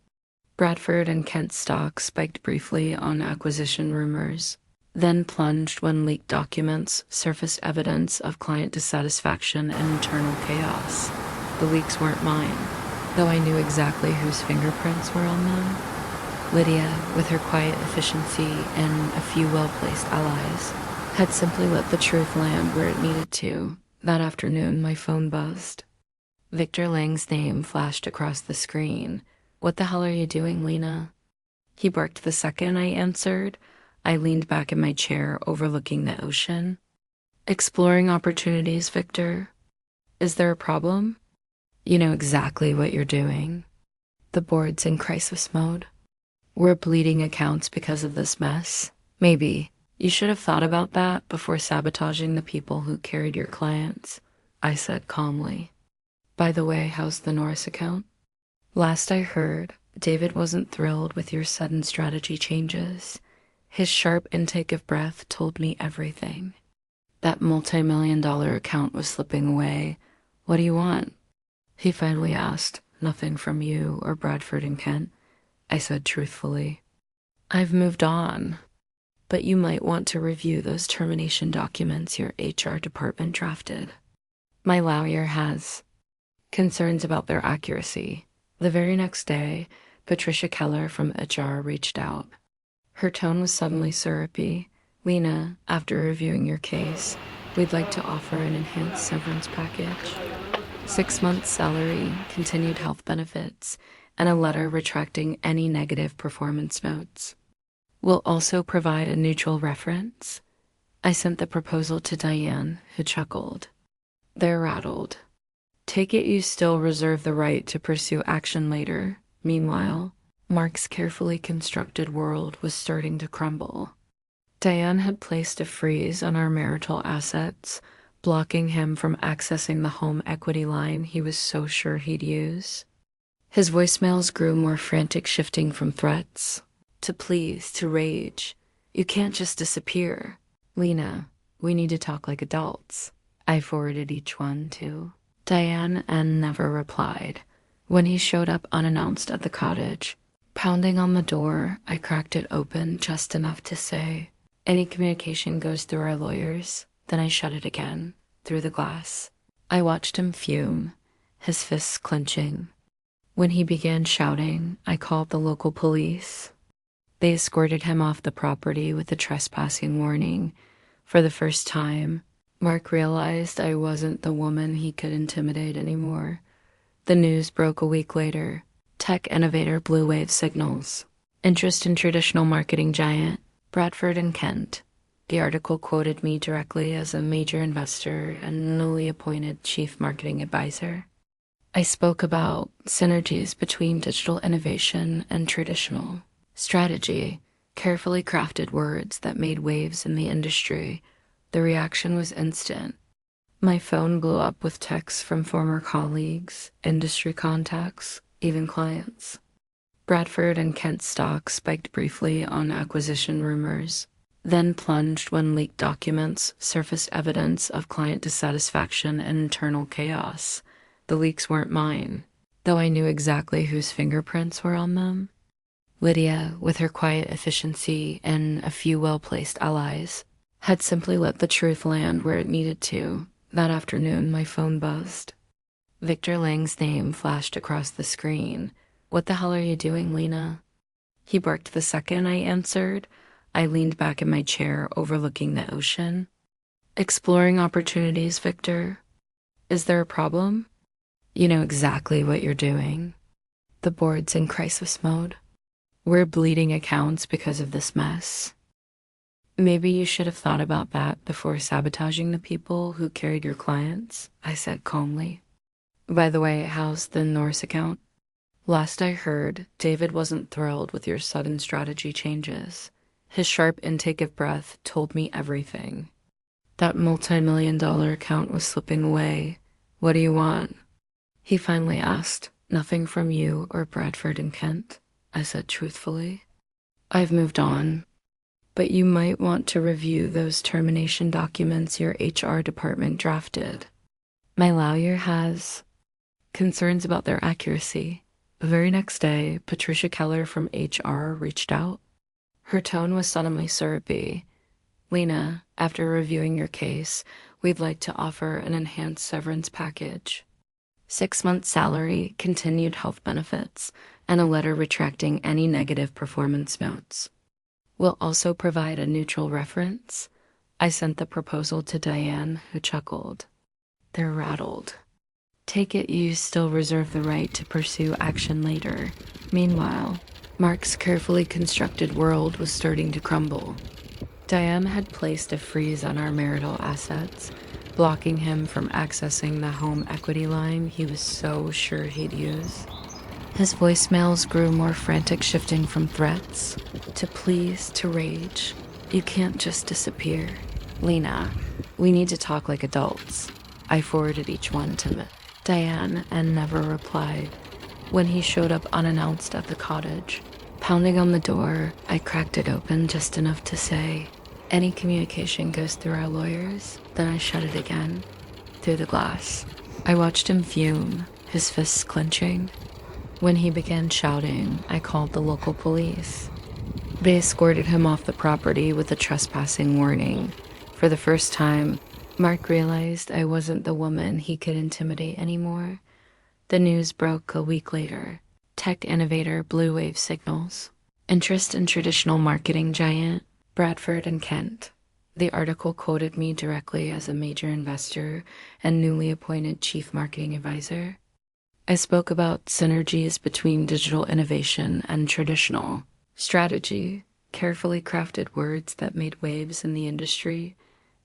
Speaker 1: Bradford and Kent stock spiked briefly on acquisition rumors, then plunged when leaked documents surfaced evidence of client dissatisfaction and internal chaos. The leaks weren't mine, though I knew exactly whose fingerprints were on them. Lydia, with her quiet efficiency and a few well-placed allies, had simply let the truth land where it needed to. That afternoon, my phone buzzed. Victor Lang's name flashed across the screen. What the hell are you doing, Lena? He barked the second I answered. I leaned back in my chair, overlooking the ocean. Exploring opportunities, Victor. Is there a problem? You know exactly what you're doing. The board's in crisis mode. We're bleeding accounts because of this mess. Maybe. You should have thought about that before sabotaging the people who carried your clients, I said calmly. By the way, how's the Norris account? Last I heard, David wasn't thrilled with your sudden strategy changes. His sharp intake of breath told me everything. That multi-million-dollar account was slipping away. What do you want? He finally asked. Nothing from you or Bradford and Kent, I said truthfully. I've moved on, but you might want to review those termination documents your HR department drafted. My lawyer has concerns about their accuracy. The very next day, Patricia Keller from HR reached out. Her tone was suddenly syrupy. Lena, after reviewing your case, we'd like to offer an enhanced severance package. 6 months salary, continued health benefits, and a letter retracting any negative performance notes. We'll also provide a neutral reference. I sent the proposal to Diane, who chuckled. They're rattled. Take it you still reserve the right to pursue action later. Meanwhile, Mark's carefully constructed world was starting to crumble. Diane had placed a freeze on our marital assets, blocking him from accessing the home equity line he was so sure he'd use. His voicemails grew more frantic, shifting from threats to pleas to rage. You can't just disappear. Lena, we need to talk like adults. I forwarded each one to Diane and never replied. When he showed up unannounced at the cottage, pounding on the door, I cracked it open just enough to say, any communication goes through our lawyers. Then I shut it again, through the glass. I watched him fume, his fists clenching. When he began shouting, I called the local police. They escorted him off the property with a trespassing warning. For the first time, Mark realized I wasn't the woman he could intimidate anymore. The news broke a week later. Tech innovator Blue Wave signals interest in traditional marketing giant Bradford and Kent. The article quoted me directly as a major investor and newly appointed chief marketing advisor. I spoke about synergies between digital innovation and traditional strategy, carefully crafted words that made waves in the industry. The reaction was instant. My phone blew up with texts from former colleagues, industry contacts, even clients. Bradford and Kent stock spiked briefly on acquisition rumors, then plunged when leaked documents surfaced evidence of client dissatisfaction and internal chaos. The leaks weren't mine, though I knew exactly whose fingerprints were on them. Lydia, with her quiet efficiency and a few well-placed allies, had simply let the truth land where it needed to. That afternoon, my phone buzzed. Victor Lang's name flashed across the screen. "What the hell are you doing, Lena?" He barked the second I answered. I leaned back in my chair, overlooking the ocean. "Exploring opportunities, Victor. Is there a problem?" "You know exactly what you're doing. The board's in crisis mode. We're bleeding accounts because of this mess. Maybe you should have thought about that before sabotaging the people who carried your clients," I said calmly. "By the way, how's the Norse account? Last I heard, David wasn't thrilled with your sudden strategy changes. His sharp intake of breath told me everything. That multi-million-dollar account was slipping away. What do you want?" He finally asked. "Nothing from you or Bradford and Kent," I said truthfully. "I've moved on. But you might want to review those termination documents your HR department drafted. My lawyer has concerns about their accuracy." The very next day, Patricia Keller from HR reached out. Her tone was suddenly syrupy. "Lena, after reviewing your case, we'd like to offer an enhanced severance package. 6 months salary, continued health benefits, and a letter retracting any negative performance notes. We'll also provide a neutral reference." I sent the proposal to Diane, who chuckled. "They're rattled. Take it you still reserve the right to pursue action later." Meanwhile, Mark's carefully constructed world was starting to crumble. Diane had placed a freeze on our marital assets, blocking him from accessing the home equity line he was so sure he'd use. His voicemails grew more frantic, shifting from threats to pleas to rage. "You can't just disappear. Lena, we need to talk like adults." I forwarded each one to Diane and never replied. When he showed up unannounced at the cottage, pounding on the door, I cracked it open just enough to say, "Any communication goes through our lawyers." Then I shut it again, through the glass. I watched him fume, his fists clenching. When he began shouting, I called the local police. They escorted him off the property with a trespassing warning. For the first time, Mark realized I wasn't the woman he could intimidate anymore. The news broke a week later. Tech innovator Blue Wave signals interest in traditional marketing giant Bradford and Kent. The article quoted me directly as a major investor and newly appointed chief marketing advisor. I spoke about synergies between digital innovation and traditional strategy, carefully crafted words that made waves in the industry.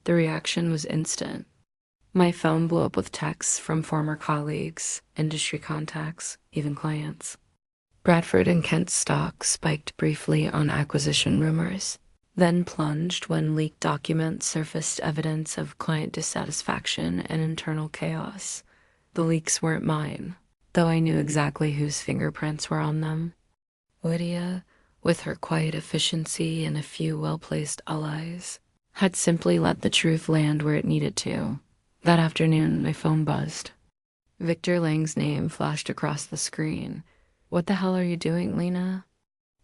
Speaker 1: The reaction was instant. My phone blew up with texts from former colleagues, industry contacts, even clients. Bradford and Kent stock spiked briefly on acquisition rumors, then plunged when leaked documents surfaced evidence of client dissatisfaction and internal chaos. The leaks weren't mine, though I knew exactly whose fingerprints were on them. Lydia, with her quiet efficiency and a few well-placed allies, had simply let the truth land where it needed to. That afternoon, my phone buzzed. Victor Lang's name flashed across the screen. "What the hell are you doing, Lena?"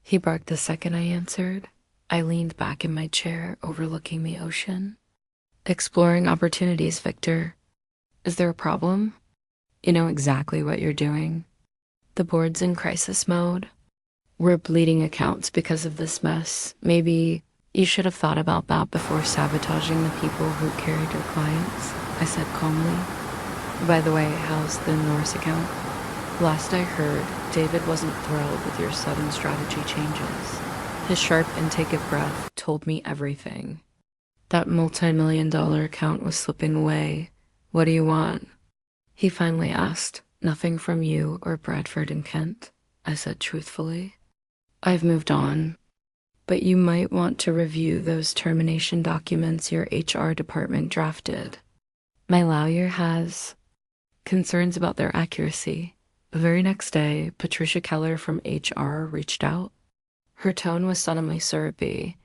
Speaker 1: He barked the second I answered. I leaned back in my chair, overlooking the ocean. "Exploring opportunities, Victor. Is there a problem?" "You know exactly what you're doing. The board's in crisis mode. We're bleeding accounts because of this mess. Maybe you should have thought about that before sabotaging the people who carried your clients," I said calmly. "By the way, how's the Norse account? Last I heard, David wasn't thrilled with your sudden strategy changes. His sharp intake of breath told me everything. That multi-million-dollar account was slipping away. What do you want?" He finally asked. "Nothing from you or Bradford and Kent," I said truthfully. "I've moved on. But you might want to review those termination documents your HR department drafted. My lawyer has concerns about their accuracy." The very next day, Patricia Keller from HR reached out. Her tone was suddenly syrupy.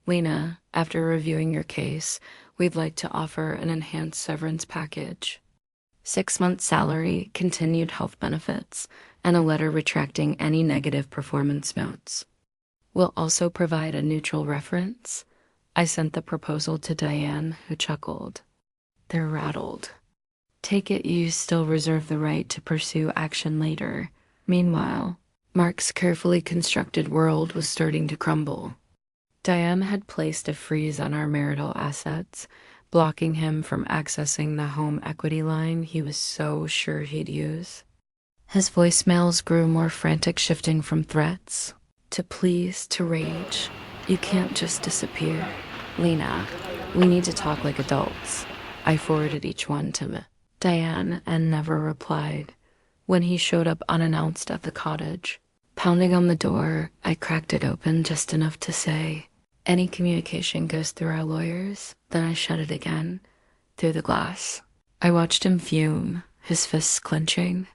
Speaker 1: Lena, after reviewing your case, we'd like to offer an enhanced severance package. 6 months' salary, continued health benefits, and a letter retracting any negative performance notes. We'll also provide a neutral reference. I sent the proposal to Diane, who chuckled. They're rattled. Take it you still reserve the right to pursue action later. Meanwhile, Mark's carefully constructed world was starting to crumble. Diane had placed a freeze on our marital assets, blocking him from accessing the home equity line he was so sure he'd use. His voicemails grew more frantic, shifting from threats to pleas to rage. You can't just disappear. Lena, we need to talk like adults. I forwarded each one to Diane and never replied. When he showed up unannounced at the cottage, pounding on the door, I cracked it open just enough to say, any communication goes through our lawyers. Then I shut it again, through the glass. I watched him fume, his fists clenching.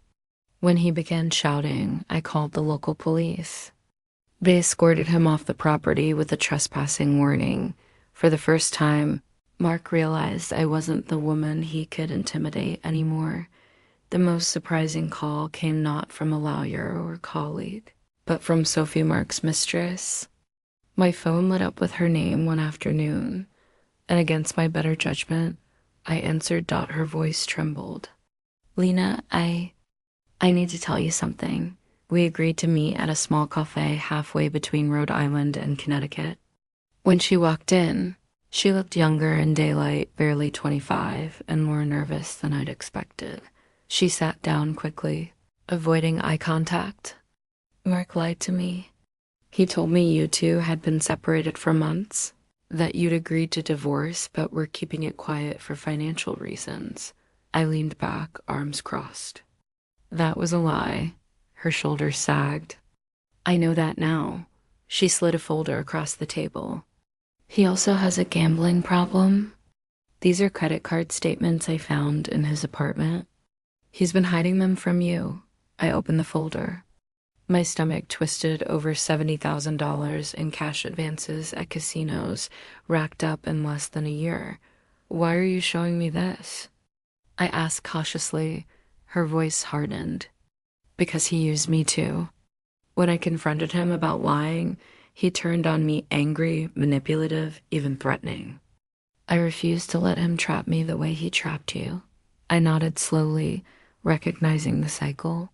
Speaker 1: When he began shouting, I called the local police. They escorted him off the property with a trespassing warning. For the first time, Mark realized I wasn't the woman he could intimidate anymore. The most surprising call came not from a lawyer or colleague, but from Sophie, Mark's mistress. My phone lit up with her name one afternoon, and against my better judgment, I answered. Her voice trembled. Lena, I need to tell you something. We agreed to meet at a small cafe halfway between Rhode Island and Connecticut. When she walked in, she looked younger in daylight, barely 25, and more nervous than I'd expected. She sat down quickly, avoiding eye contact. Mark lied to me. He told me you two had been separated for months, that you'd agreed to divorce but were keeping it quiet for financial reasons. I leaned back, arms crossed. That was a lie. Her shoulders sagged. I know that now. She slid a folder across the table. He also has a gambling problem. These are credit card statements I found in his apartment. He's been hiding them from you. I opened the folder. My stomach twisted. Over $70,000 in cash advances at casinos, racked up in less than a year. Why are you showing me this? I asked cautiously. Her voice hardened. Because he used me too. When I confronted him about lying, he turned on me angry, manipulative, even threatening. I refused to let him trap me the way he trapped you. I nodded slowly, recognizing the cycle.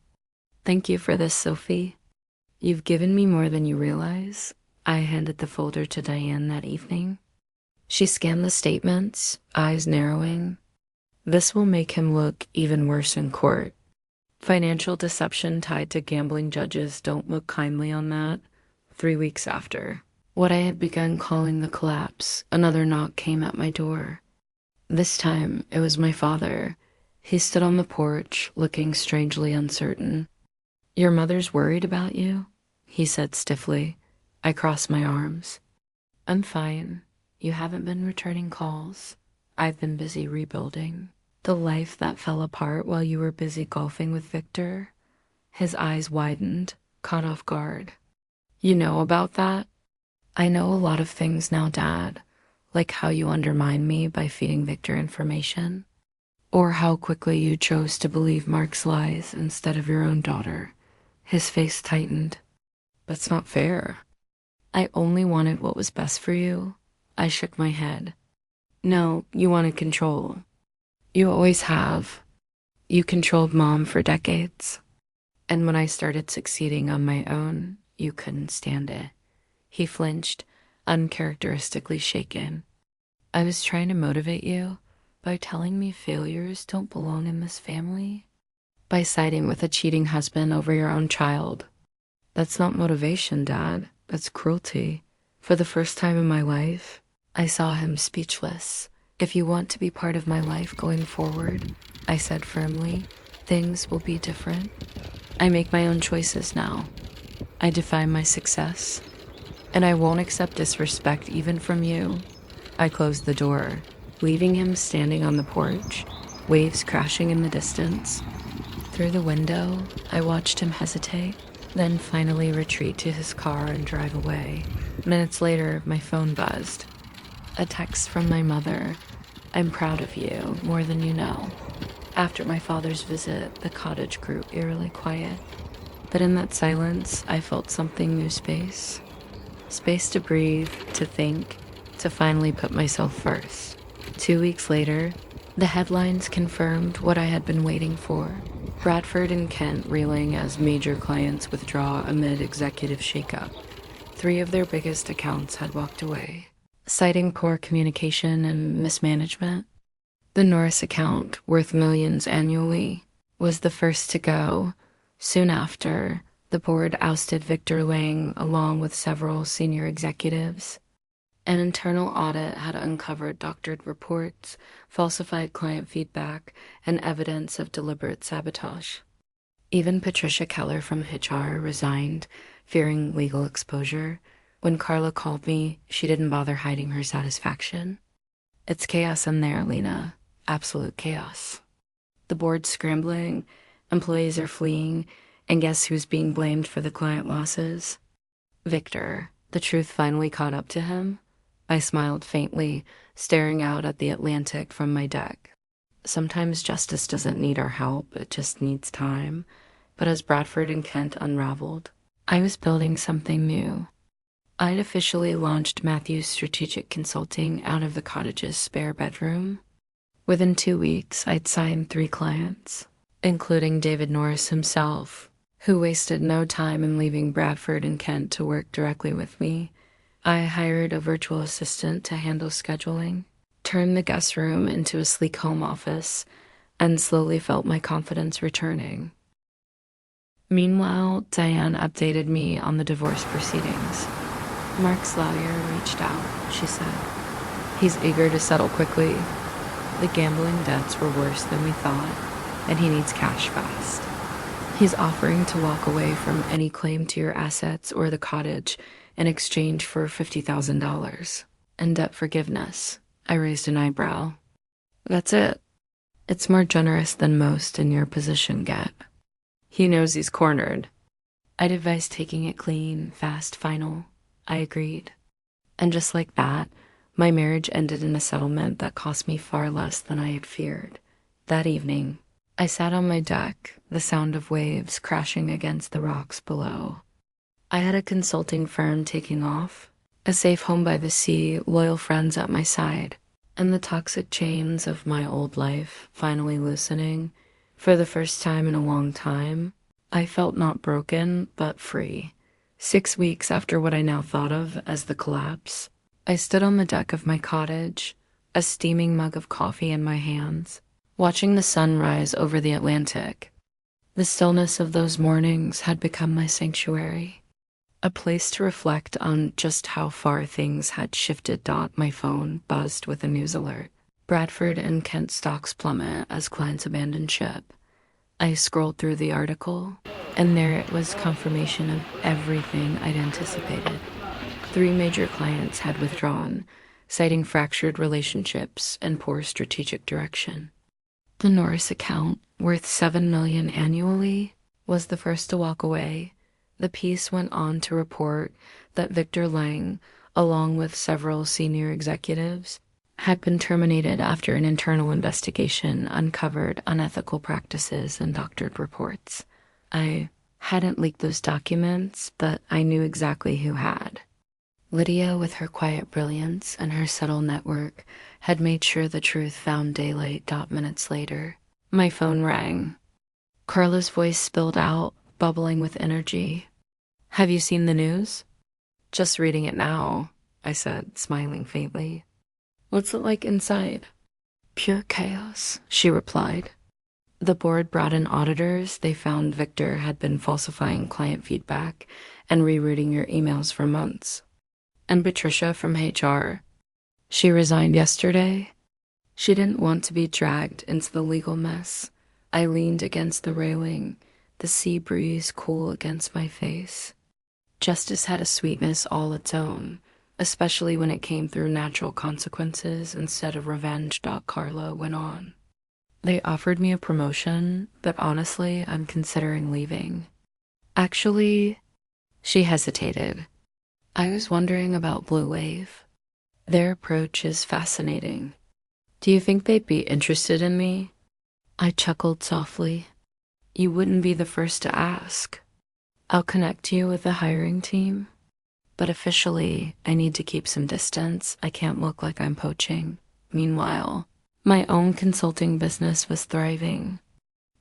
Speaker 1: Thank you for this, Sophie. You've given me more than you realize. I handed the folder to Diane that evening. She scanned the statements, eyes narrowing. This will make him look even worse in court. Financial deception tied to gambling judges don't look kindly on that. 3 weeks after, what I had begun calling the collapse, another knock came at my door. This time, it was my father. He stood on the porch, looking strangely uncertain. Your mother's worried about you? He said stiffly. I crossed my arms. I'm fine. You haven't been returning calls. I've been busy rebuilding. The life that fell apart while you were busy golfing with Victor. His eyes widened, caught off guard. You know about that? I know a lot of things now, Dad, like how you undermined me by feeding Victor information, or how quickly you chose to believe Mark's lies instead of your own daughter. His face tightened. That's not fair. I only wanted what was best for you. I shook my head. No, you wanted control. You always have. You controlled Mom for decades. And when I started succeeding on my own, you couldn't stand it. He flinched, uncharacteristically shaken. I was trying to motivate you by telling me failures don't belong in this family. By siding with a cheating husband over your own child. That's not motivation, Dad. That's cruelty. For the first time in my life, I saw him speechless. If you want to be part of my life going forward, I said firmly, things will be different. I make my own choices now. I define my success. And I won't accept disrespect even from you. I closed the door, leaving him standing on the porch, waves crashing in the distance. Through the window, I watched him hesitate, then finally retreat to his car and drive away. Minutes later, my phone buzzed. A text from my mother. "I'm proud of you, more than you know." After my father's visit, the cottage grew eerily quiet. But in that silence, I felt something new space. Space to breathe, to think, to finally put myself first. 2 weeks later, the headlines confirmed what I had been waiting for. Bradford and Kent reeling as major clients withdraw amid executive shakeup. 3 of their biggest accounts had walked away, citing poor communication and mismanagement. The Norris account, worth millions annually, was the first to go. Soon after, the board ousted Victor Lang along with several senior executives. An internal audit had uncovered doctored reports, falsified client feedback, and evidence of deliberate sabotage. Even Patricia Keller from HR resigned, fearing legal exposure. When Carla called me, she didn't bother hiding her satisfaction. "It's chaos in there, Lena. Absolute chaos. The board's scrambling, employees are fleeing, and guess who's being blamed for the client losses? Victor." The truth finally caught up to him. I smiled faintly, staring out at the Atlantic from my deck. Sometimes justice doesn't need our help, it just needs time. But as Bradford and Kent unraveled, I was building something new. I'd officially launched Matthews Strategic Consulting out of the cottage's spare bedroom. Within 2 weeks, I'd signed 3 clients, including David Norris himself, who wasted no time in leaving Bradford and Kent to work directly with me. I hired a virtual assistant to handle scheduling, turned the guest room into a sleek home office, and slowly felt my confidence returning. Meanwhile, Diane updated me on the divorce proceedings. "Mark's lawyer reached out," she said. "He's eager to settle quickly. The gambling debts were worse than we thought, and he needs cash fast. He's offering to walk away from any claim to your assets or the cottage in exchange for $50,000 and debt forgiveness." I raised an eyebrow. "That's it. It's more generous than most in your position get." "He knows he's cornered." I'd advised taking it clean, fast, final. I agreed. And just like that, my marriage ended in a settlement that cost me far less than I had feared. That evening, I sat on my deck, the sound of waves crashing against the rocks below. I had a consulting firm taking off, a safe home by the sea, loyal friends at my side, and the toxic chains of my old life finally loosening. For the first time in a long time, I felt not broken, but free. 6 weeks after what I now thought of as the collapse, I stood on the deck of my cottage, a steaming mug of coffee in my hands, watching the sun rise over the Atlantic. The stillness of those mornings had become my sanctuary, a place to reflect on just how far things had shifted. My phone buzzed with a news alert. Bradford and Kent stocks plummet as clients abandon ship. I scrolled through the article, and there it was, confirmation of everything I'd anticipated. 3 major clients had withdrawn, citing fractured relationships and poor strategic direction. The Norris account, worth $7 million annually, was the first to walk away. The piece went on to report that Victor Lang, along with several senior executives, had been terminated after an internal investigation uncovered unethical practices and doctored reports. I hadn't leaked those documents, but I knew exactly who had. Lydia, with her quiet brilliance and her subtle network, had made sure the truth found daylight. Minutes later, my phone rang. Carla's voice spilled out, bubbling with energy. "Have you seen the news?" "Just reading it now," I said, smiling faintly. "What's it like inside?" "Pure chaos," she replied. The board brought in auditors. They found Victor had been falsifying client feedback and rerouting your emails for months. And Patricia from HR, she resigned yesterday. She didn't want to be dragged into the legal mess. I leaned against the railing, the sea breeze cool against my face. Justice had a sweetness all its own, especially when it came through natural consequences instead of revenge. Carla went on. "They offered me a promotion, but honestly, I'm considering leaving." "Actually," she hesitated. I was wondering about Blue Wave. Their approach is fascinating. Do you think they'd be interested in me? I chuckled softly. You wouldn't be the first to ask. I'll connect you with the hiring team. But officially, I need to keep some distance. I can't look like I'm poaching. Meanwhile, my own consulting business was thriving.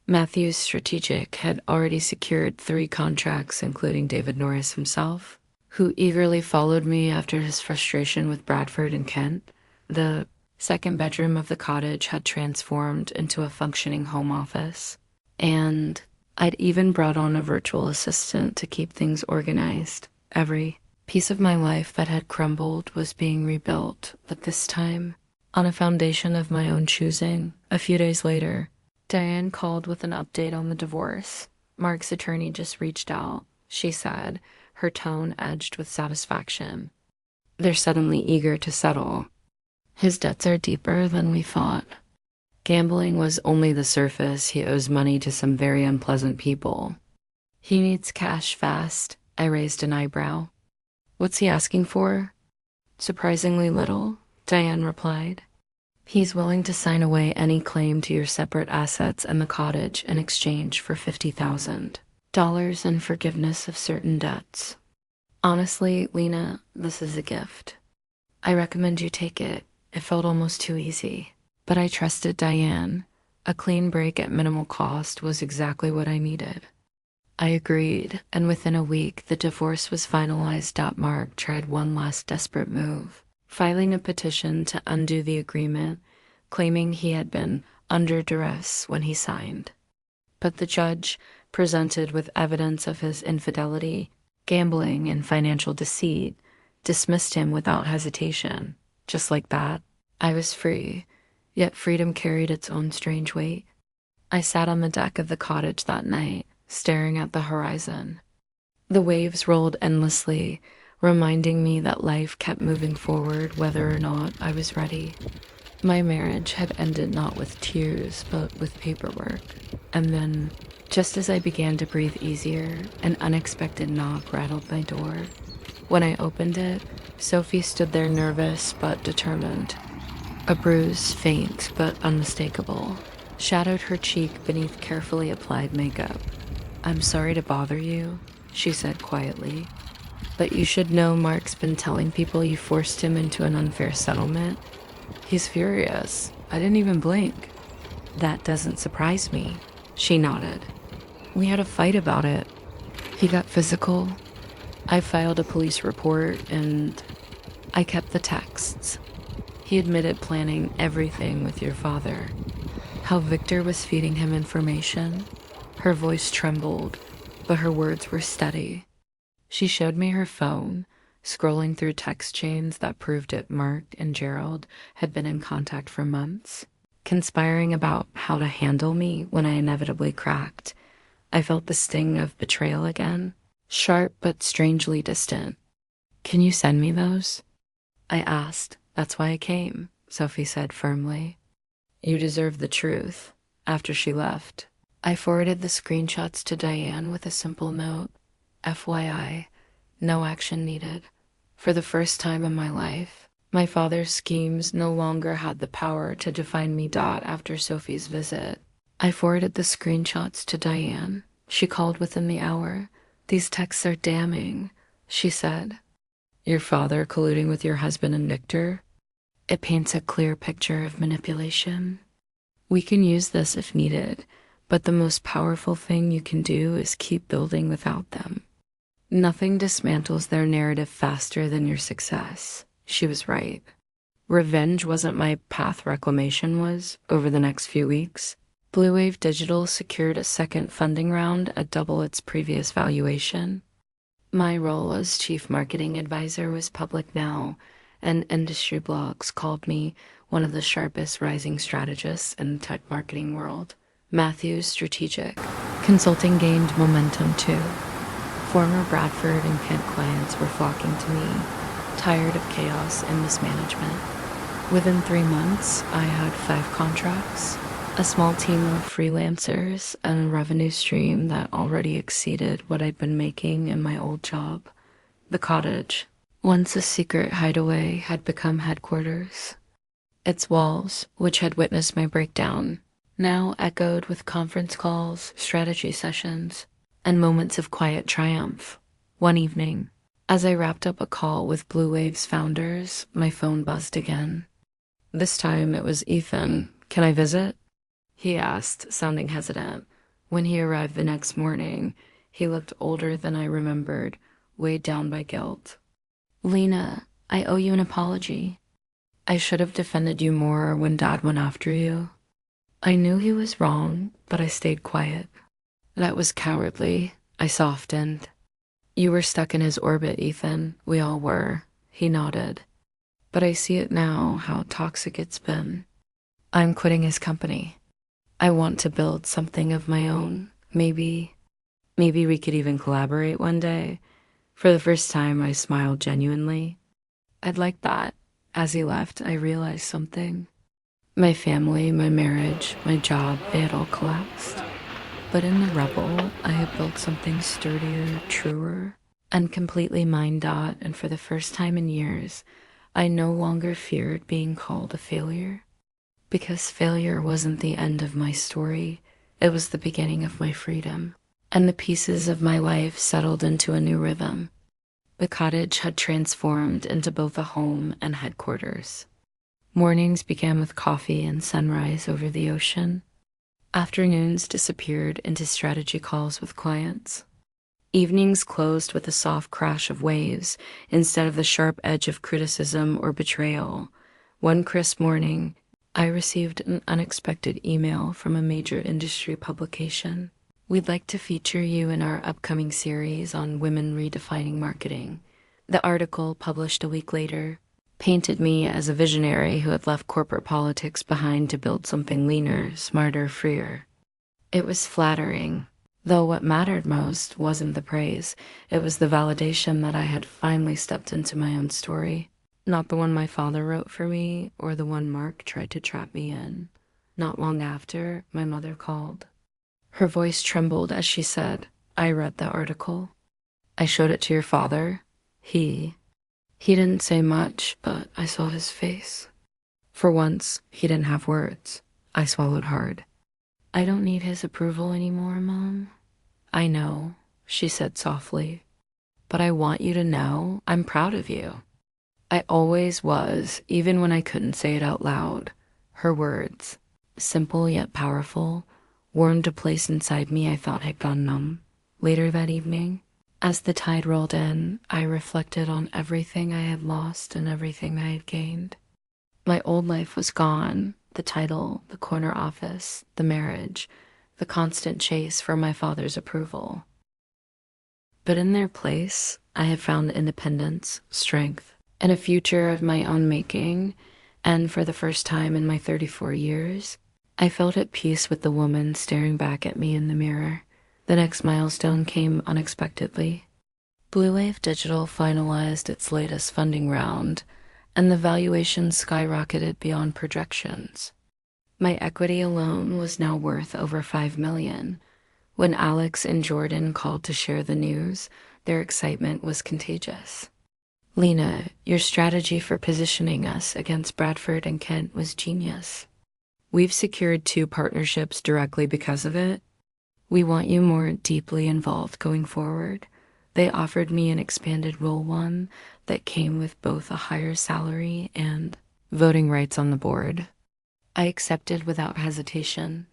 Speaker 1: Matthews Strategic had already secured 3 contracts, including David Norris himself, who eagerly followed me after his frustration with Bradford and Kent. The second bedroom of the cottage had transformed into a functioning home office, and I'd even brought on a virtual assistant to keep things organized. Every piece of my life that had crumbled was being rebuilt, but this time, on a foundation of my own choosing. A few days later, Diane called with an update on the divorce. Mark's attorney just reached out, she said, her tone edged with satisfaction. They're suddenly eager to settle. His debts are deeper than we thought. Gambling was only the surface. He owes money to some very unpleasant people. He needs cash fast. I raised an eyebrow. What's he asking for? Surprisingly little, Diane replied. He's willing to sign away any claim to your separate assets and the cottage in exchange for $50,000 and forgiveness of certain debts. Honestly, Lena, this is a gift. I recommend you take it. It felt almost too easy. But I trusted Diane. A clean break at minimal cost was exactly what I needed. I agreed, and within a week, the divorce was finalized. Mark tried one last desperate move, filing a petition to undo the agreement, claiming he had been under duress when he signed. But the judge, presented with evidence of his infidelity, gambling, and financial deceit, dismissed him without hesitation. Just like that, I was free, yet freedom carried its own strange weight. I sat on the deck of the cottage that night, staring at the horizon. The waves rolled endlessly, reminding me that life kept moving forward whether or not I was ready. My marriage had ended not with tears, but with paperwork. And then, just as I began to breathe easier, an unexpected knock rattled my door. When I opened it, Sophie stood there nervous but determined. A bruise, faint but unmistakable, shadowed her cheek beneath carefully applied makeup. I'm sorry to bother you, she said quietly, but you should know Mark's been telling people you forced him into an unfair settlement. He's furious. I didn't even blink. That doesn't surprise me, she nodded. We had a fight about it. He got physical. I filed a police report and I kept the texts. He admitted planning everything with your father. How Victor was feeding him information. Her voice trembled, but her words were steady. She showed me her phone, scrolling through text chains that proved it. Mark and Gerald had been in contact for months, conspiring about how to handle me when I inevitably cracked. I felt the sting of betrayal again, sharp but strangely distant. Can you send me those? I asked. That's why I came, Sophie said firmly. You deserve the truth. After she left, I forwarded the screenshots to Diane with a simple note. FYI, no action needed. For the first time in my life, my father's schemes no longer had the power to define me. After Sophie's visit, I forwarded the screenshots to Diane. She called within the hour. These texts are damning, she said. Your father colluding with your husband and Victor? It paints a clear picture of manipulation. We can use this if needed, but the most powerful thing you can do is keep building without them. Nothing dismantles their narrative faster than your success. She was right. Revenge wasn't my path, reclamation was. Over the next few weeks, Blue Wave Digital secured a second funding round at double its previous valuation. My role as chief marketing advisor was public now, and industry blogs called me one of the sharpest rising strategists in the tech marketing world. Matthews Strategic Consulting gained momentum too. Former Bradford and Kent clients were flocking to me, tired of chaos and mismanagement. Within 3 months, I had 5 contracts, a small team of freelancers, and a revenue stream that already exceeded what I'd been making in my old job. The cottage, Once a secret hideaway had become headquarters. Its walls, which had witnessed my breakdown, now echoed with conference calls, strategy sessions, and moments of quiet triumph. One evening, as I wrapped up a call with Blue Wave's founders, my phone buzzed again. This time it was Ethan. "Can I visit?" he asked, sounding hesitant. When he arrived the next morning, he looked older than I remembered, weighed down by guilt. "Lena, I owe you an apology. I should have defended you more when Dad went after you. I knew he was wrong, but I stayed quiet. That was cowardly," I softened. "You were stuck in his orbit, Ethan. We all were." He nodded. "But I see it now, how toxic it's been. I'm quitting his company. I want to build something of my own. Maybe we could even collaborate one day." For the first time, I smiled genuinely. "I'd like that." As he left, I realized something. My family, my marriage, my job, they had all collapsed. But in the rubble, I had built something sturdier, truer, and completely mine. And for the first time in years, I no longer feared being called a failure. Because failure wasn't the end of my story, it was the beginning of my freedom. And the pieces of my life settled into a new rhythm. The cottage had transformed into both a home and headquarters. Mornings began with coffee and sunrise over the ocean. Afternoons disappeared into strategy calls with clients. Evenings closed with a soft crash of waves instead of the sharp edge of criticism or betrayal. One crisp morning, I received an unexpected email from a major industry publication. "We'd like to feature you in our upcoming series on women redefining marketing." The article, published a week later, painted me as a visionary who had left corporate politics behind to build something leaner, smarter, freer. It was flattering, though what mattered most wasn't the praise. It was the validation that I had finally stepped into my own story. Not the one my father wrote for me or the one Mark tried to trap me in. Not long after, my mother called. Her voice trembled as she said, "I read the article. I showed it to your father. He didn't say much, but I saw his face." For once, he didn't have words. I swallowed hard. "I don't need his approval anymore, Mom." "I know," she said softly. "But I want you to know I'm proud of you." I always was, even when I couldn't say it out loud. Her words, simple yet powerful, warmed a place inside me I thought had gone numb. Later that evening, as the tide rolled in, I reflected on everything I had lost and everything I had gained. My old life was gone. The title, the corner office, the marriage, the constant chase for my father's approval. But in their place, I had found independence, strength, and a future of my own making, and for the first time in my 34 years, I felt at peace with the woman staring back at me in the mirror. The next milestone came unexpectedly. Blue Wave Digital finalized its latest funding round, and the valuation skyrocketed beyond projections. My equity alone was now worth over $5 million. When Alex and Jordan called to share the news, their excitement was contagious. "Lena, your strategy for positioning us against Bradford and Kent was genius. We've secured 2 partnerships directly because of it. We want you more deeply involved going forward." They offered me an expanded role one that came with both a higher salary and voting rights on the board. I accepted without hesitation.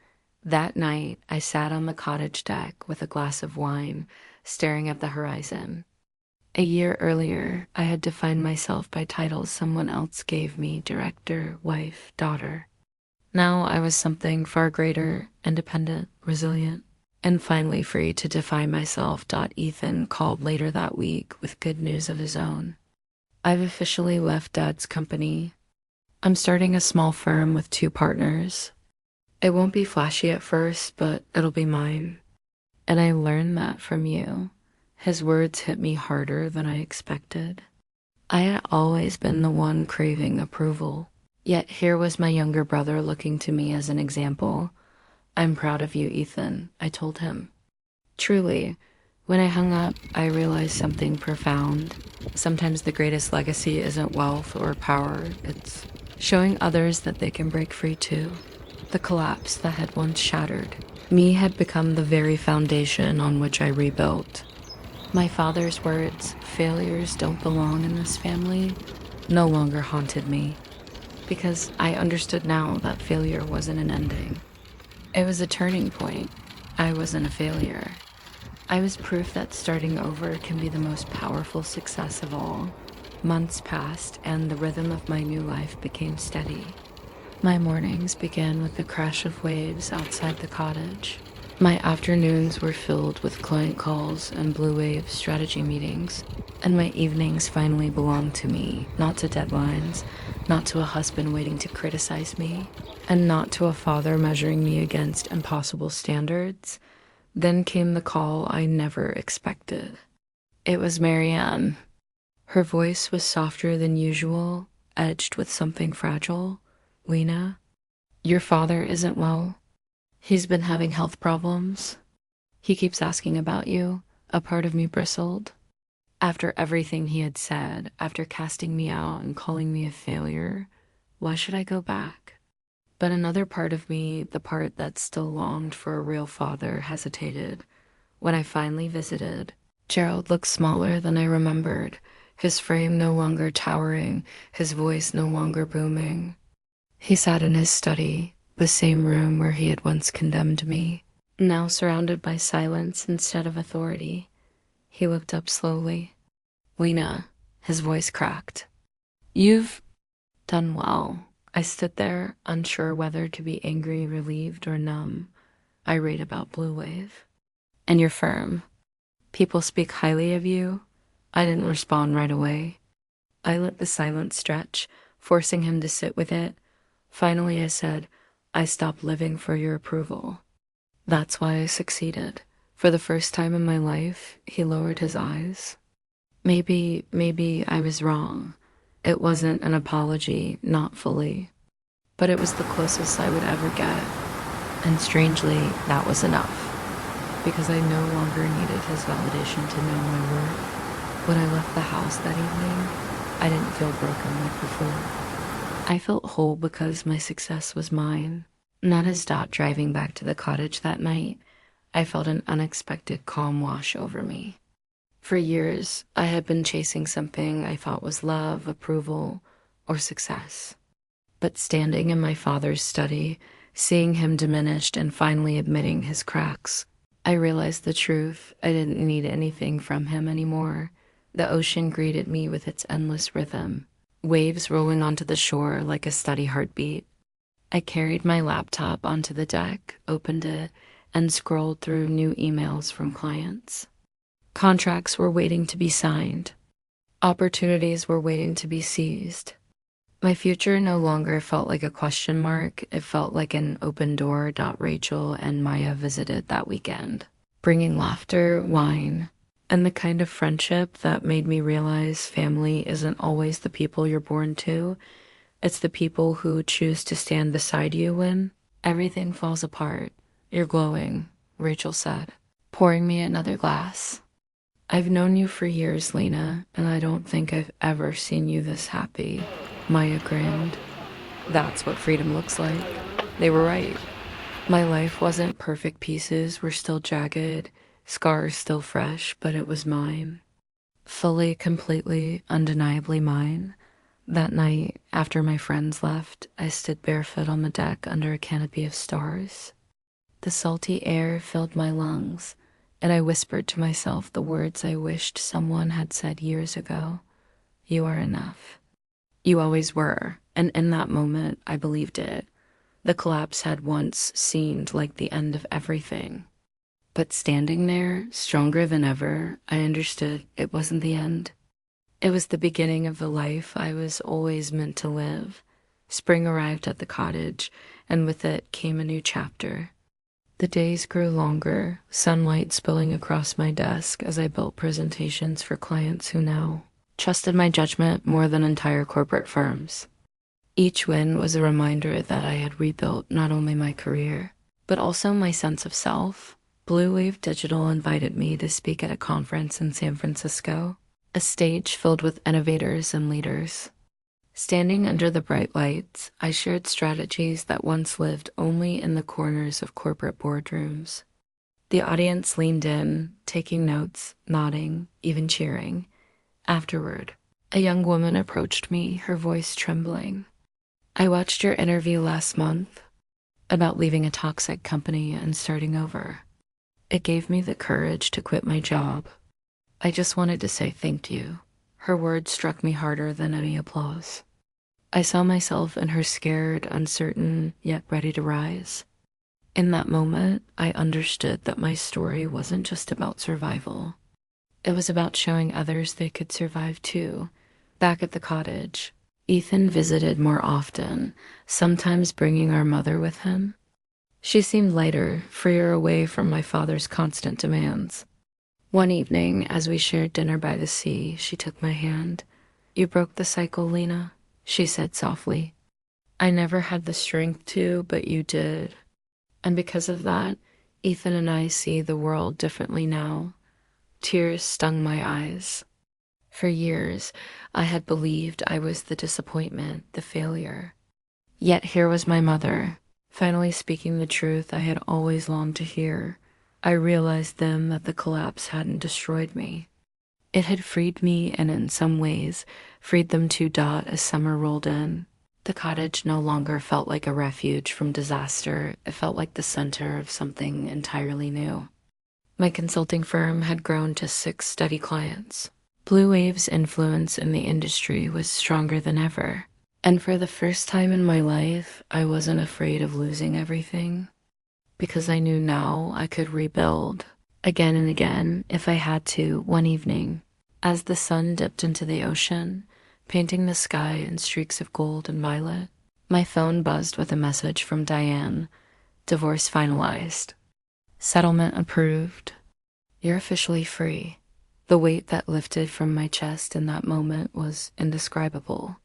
Speaker 1: That night, I sat on the cottage deck with a glass of wine, staring at the horizon. A year earlier, I had defined myself by titles someone else gave me: director, wife, daughter. Now I was something far greater, independent, resilient, and finally free to define myself. Ethan called later that week with good news of his own. "I've officially left Dad's company. I'm starting a small firm with 2 partners. It won't be flashy at first, but it'll be mine. And I learned that from you." His words hit me harder than I expected. I had always been the one craving approval, yet here was my younger brother looking to me as an example. "I'm proud of you, Ethan," I told him. Truly, When I hung up, I realized something profound. Sometimes the greatest legacy isn't wealth or power, it's showing others that they can break free too. The collapse that had once shattered me had become the very foundation on which I rebuilt. My father's words, "failures don't belong in this family," no longer haunted me, because I understood now that failure wasn't an ending. It was a turning point. I wasn't a failure. I was proof that starting over can be the most powerful success of all. Months passed, and the rhythm of my new life became steady. My mornings began with the crash of waves outside the cottage. My afternoons were filled with client calls and blue wave strategy meetings, and my evenings finally belonged to me, not to deadlines, not to a husband waiting to criticize me, and not to a father measuring me against impossible standards. Then came the call I never expected. It was Marianne. Her voice was softer than usual, edged with something fragile. "Lena, your father isn't well. He's been having health problems. He keeps asking about you." A part of me bristled. After everything he had said, after casting me out and calling me a failure, why should I go back? But another part of me, the part that still longed for a real father, hesitated. When I finally visited, Gerald looked smaller than I remembered, his frame no longer towering, his voice no longer booming. He sat in his study, the same room where he had once condemned me, now surrounded by silence instead of authority. He looked up slowly. "Lena," his voice cracked. "You've done well." I stood there, unsure whether to be angry, relieved, or numb. Irate about Blue Wave. "And you're firm. People speak highly of you." I didn't respond right away. I let the silence stretch, forcing him to sit with it. Finally, I said, "I stopped living for your approval." That's why I succeeded. For the first time in my life, he lowered his eyes. Maybe I was wrong. It wasn't an apology, not fully. But it was the closest I would ever get. And strangely, that was enough. Because I no longer needed his validation to know my worth. When I left the house that evening, I didn't feel broken like before. I felt whole because my success was mine. Not as Dot driving back to the cottage that night, I felt an unexpected calm wash over me. For years, I had been chasing something I thought was love, approval, or success. But standing in my father's study, seeing him diminished and finally admitting his cracks, I realized the truth. I didn't need anything from him anymore. The ocean greeted me with its endless rhythm, waves rolling onto the shore like a steady heartbeat. I carried my laptop onto the deck, opened it, and scrolled through new emails from clients. Contracts were waiting to be signed. Opportunities were waiting to be seized. My future no longer felt like a question mark. It felt like an open door. Rachel and Maya visited that weekend, bringing laughter, wine, and the kind of friendship that made me realize family isn't always the people you're born to. It's the people who choose to stand beside you when everything falls apart. "You're glowing," Rachel said, pouring me another glass. "I've known you for years, Lena, and I don't think I've ever seen you this happy." Maya grinned. That's what freedom looks like. They were right. My life wasn't perfect. Pieces were still jagged, scars still fresh, but it was mine. Fully, completely, undeniably mine. That night, after my friends left, I stood barefoot on the deck under a canopy of stars. The salty air filled my lungs, and I whispered to myself the words I wished someone had said years ago. "You are enough." You always were, and in that moment, I believed it. The collapse had once seemed like the end of everything. But standing there, stronger than ever, I understood it wasn't the end. It was the beginning of the life I was always meant to live. Spring arrived at the cottage, and with it came a new chapter. The days grew longer, sunlight spilling across my desk as I built presentations for clients who now trusted my judgment more than entire corporate firms. Each win was a reminder that I had rebuilt not only my career, but also my sense of self. Blue Wave Digital invited me to speak at a conference in San Francisco, a stage filled with innovators and leaders. Standing under the bright lights, I shared strategies that once lived only in the corners of corporate boardrooms. The audience leaned in, taking notes, nodding, even cheering. Afterward, a young woman approached me, her voice trembling. "I watched your interview last month about leaving a toxic company and starting over. It gave me the courage to quit my job. I just wanted to say thank you." Her words struck me harder than any applause. I saw myself in her, scared, uncertain, yet ready to rise. In that moment, I understood that my story wasn't just about survival. It was about showing others they could survive too. Back at the cottage, Ethan visited more often, sometimes bringing our mother with him. She seemed lighter, freer away from my father's constant demands. One evening, as we shared dinner by the sea, she took my hand. "You broke the cycle, Lena," she said softly. "I never had the strength to, but you did. And because of that, Ethan and I see the world differently now." Tears stung my eyes. For years, I had believed I was the disappointment, the failure. Yet here was my mother, finally speaking the truth I had always longed to hear. I realized then that the collapse hadn't destroyed me. It had freed me, and in some ways, freed them too. As summer rolled in, the cottage no longer felt like a refuge from disaster. It felt like the center of something entirely new. My consulting firm had grown to 6 steady clients. Blue Wave's influence in the industry was stronger than ever. And for the first time in my life, I wasn't afraid of losing everything. Because I knew now I could rebuild, again and again, if I had to. One evening, as the sun dipped into the ocean, painting the sky in streaks of gold and violet, my phone buzzed with a message from Diane. "Divorce finalized. Settlement approved. You're officially free." The weight that lifted from my chest in that moment was indescribable.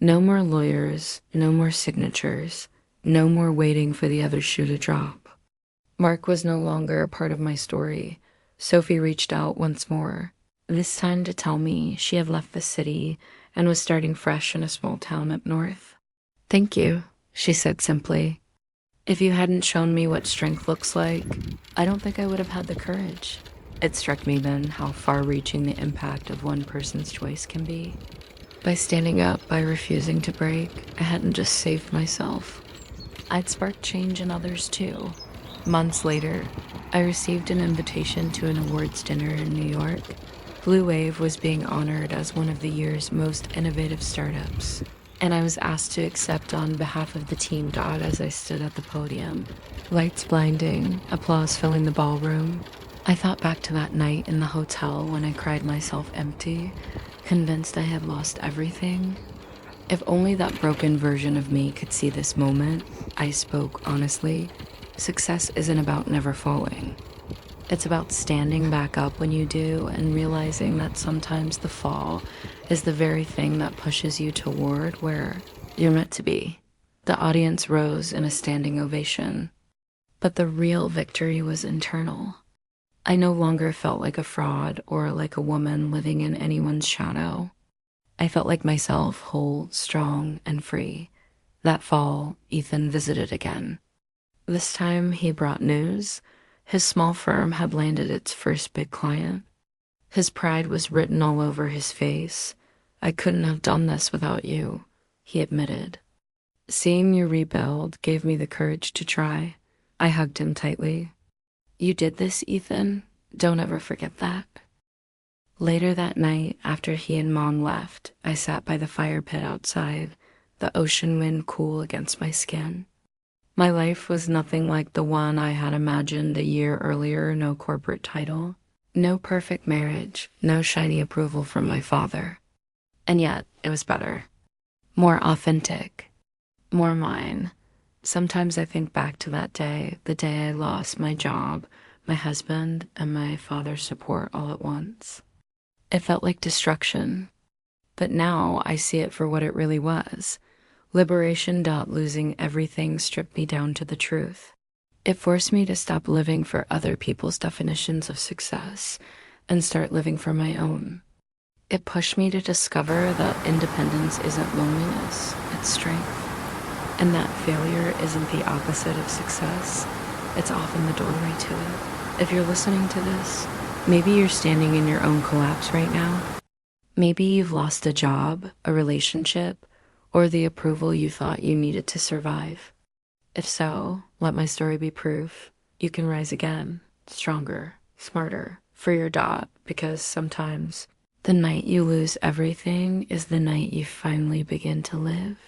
Speaker 1: No more lawyers, no more signatures, no more waiting for the other shoe to drop. Mark was no longer a part of my story. Sophie reached out once more, this time to tell me she had left the city and was starting fresh in a small town up north. "Thank you," she said simply. "If you hadn't shown me what strength looks like, I don't think I would have had the courage." It struck me then how far-reaching the impact of one person's choice can be. By standing up, by refusing to break, I hadn't just saved myself. I'd sparked change in others too. Months later, I received an invitation to an awards dinner in New York. Blue Wave was being honored as one of the year's most innovative startups, and I was asked to accept on behalf of the team. As I stood at the podium, lights blinding, applause filling the ballroom, I thought back to that night in the hotel when I cried myself empty, convinced I had lost everything. If only that broken version of me could see this moment. I spoke honestly. Success isn't about never falling. It's about standing back up when you do and realizing that sometimes the fall is the very thing that pushes you toward where you're meant to be. The audience rose in a standing ovation. But the real victory was internal. I no longer felt like a fraud or like a woman living in anyone's shadow. I felt like myself, whole, strong, and free. That fall, Ethan visited again. This time he brought news. His small firm had landed its first big client. His pride was written all over his face. "I couldn't have done this without you," he admitted. Seeing you rebuild gave me the courage to try. I hugged him tightly. "You did this, Ethan. Don't ever forget that." Later that night, after he and Mom left, I sat by the fire pit outside, the ocean wind cool against my skin. My life was nothing like the one I had imagined a year earlier. No corporate title, no perfect marriage, no shiny approval from my father. And yet, it was better. More authentic. More mine. Sometimes I think back to that day, the day I lost my job, my husband, and my father's support all at once. It felt like destruction. But now I see it for what it really was. Liberation. Losing everything stripped me down to the truth. It forced me to stop living for other people's definitions of success and start living for my own. It pushed me to discover that independence isn't loneliness, it's strength. And that failure isn't the opposite of success, it's often the doorway to it. If you're listening to this, maybe you're standing in your own collapse right now. Maybe you've lost a job, a relationship, or the approval you thought you needed to survive. If so, let my story be proof. You can rise again, stronger, smarter, for your dot, because sometimes the night you lose everything is the night you finally begin to live.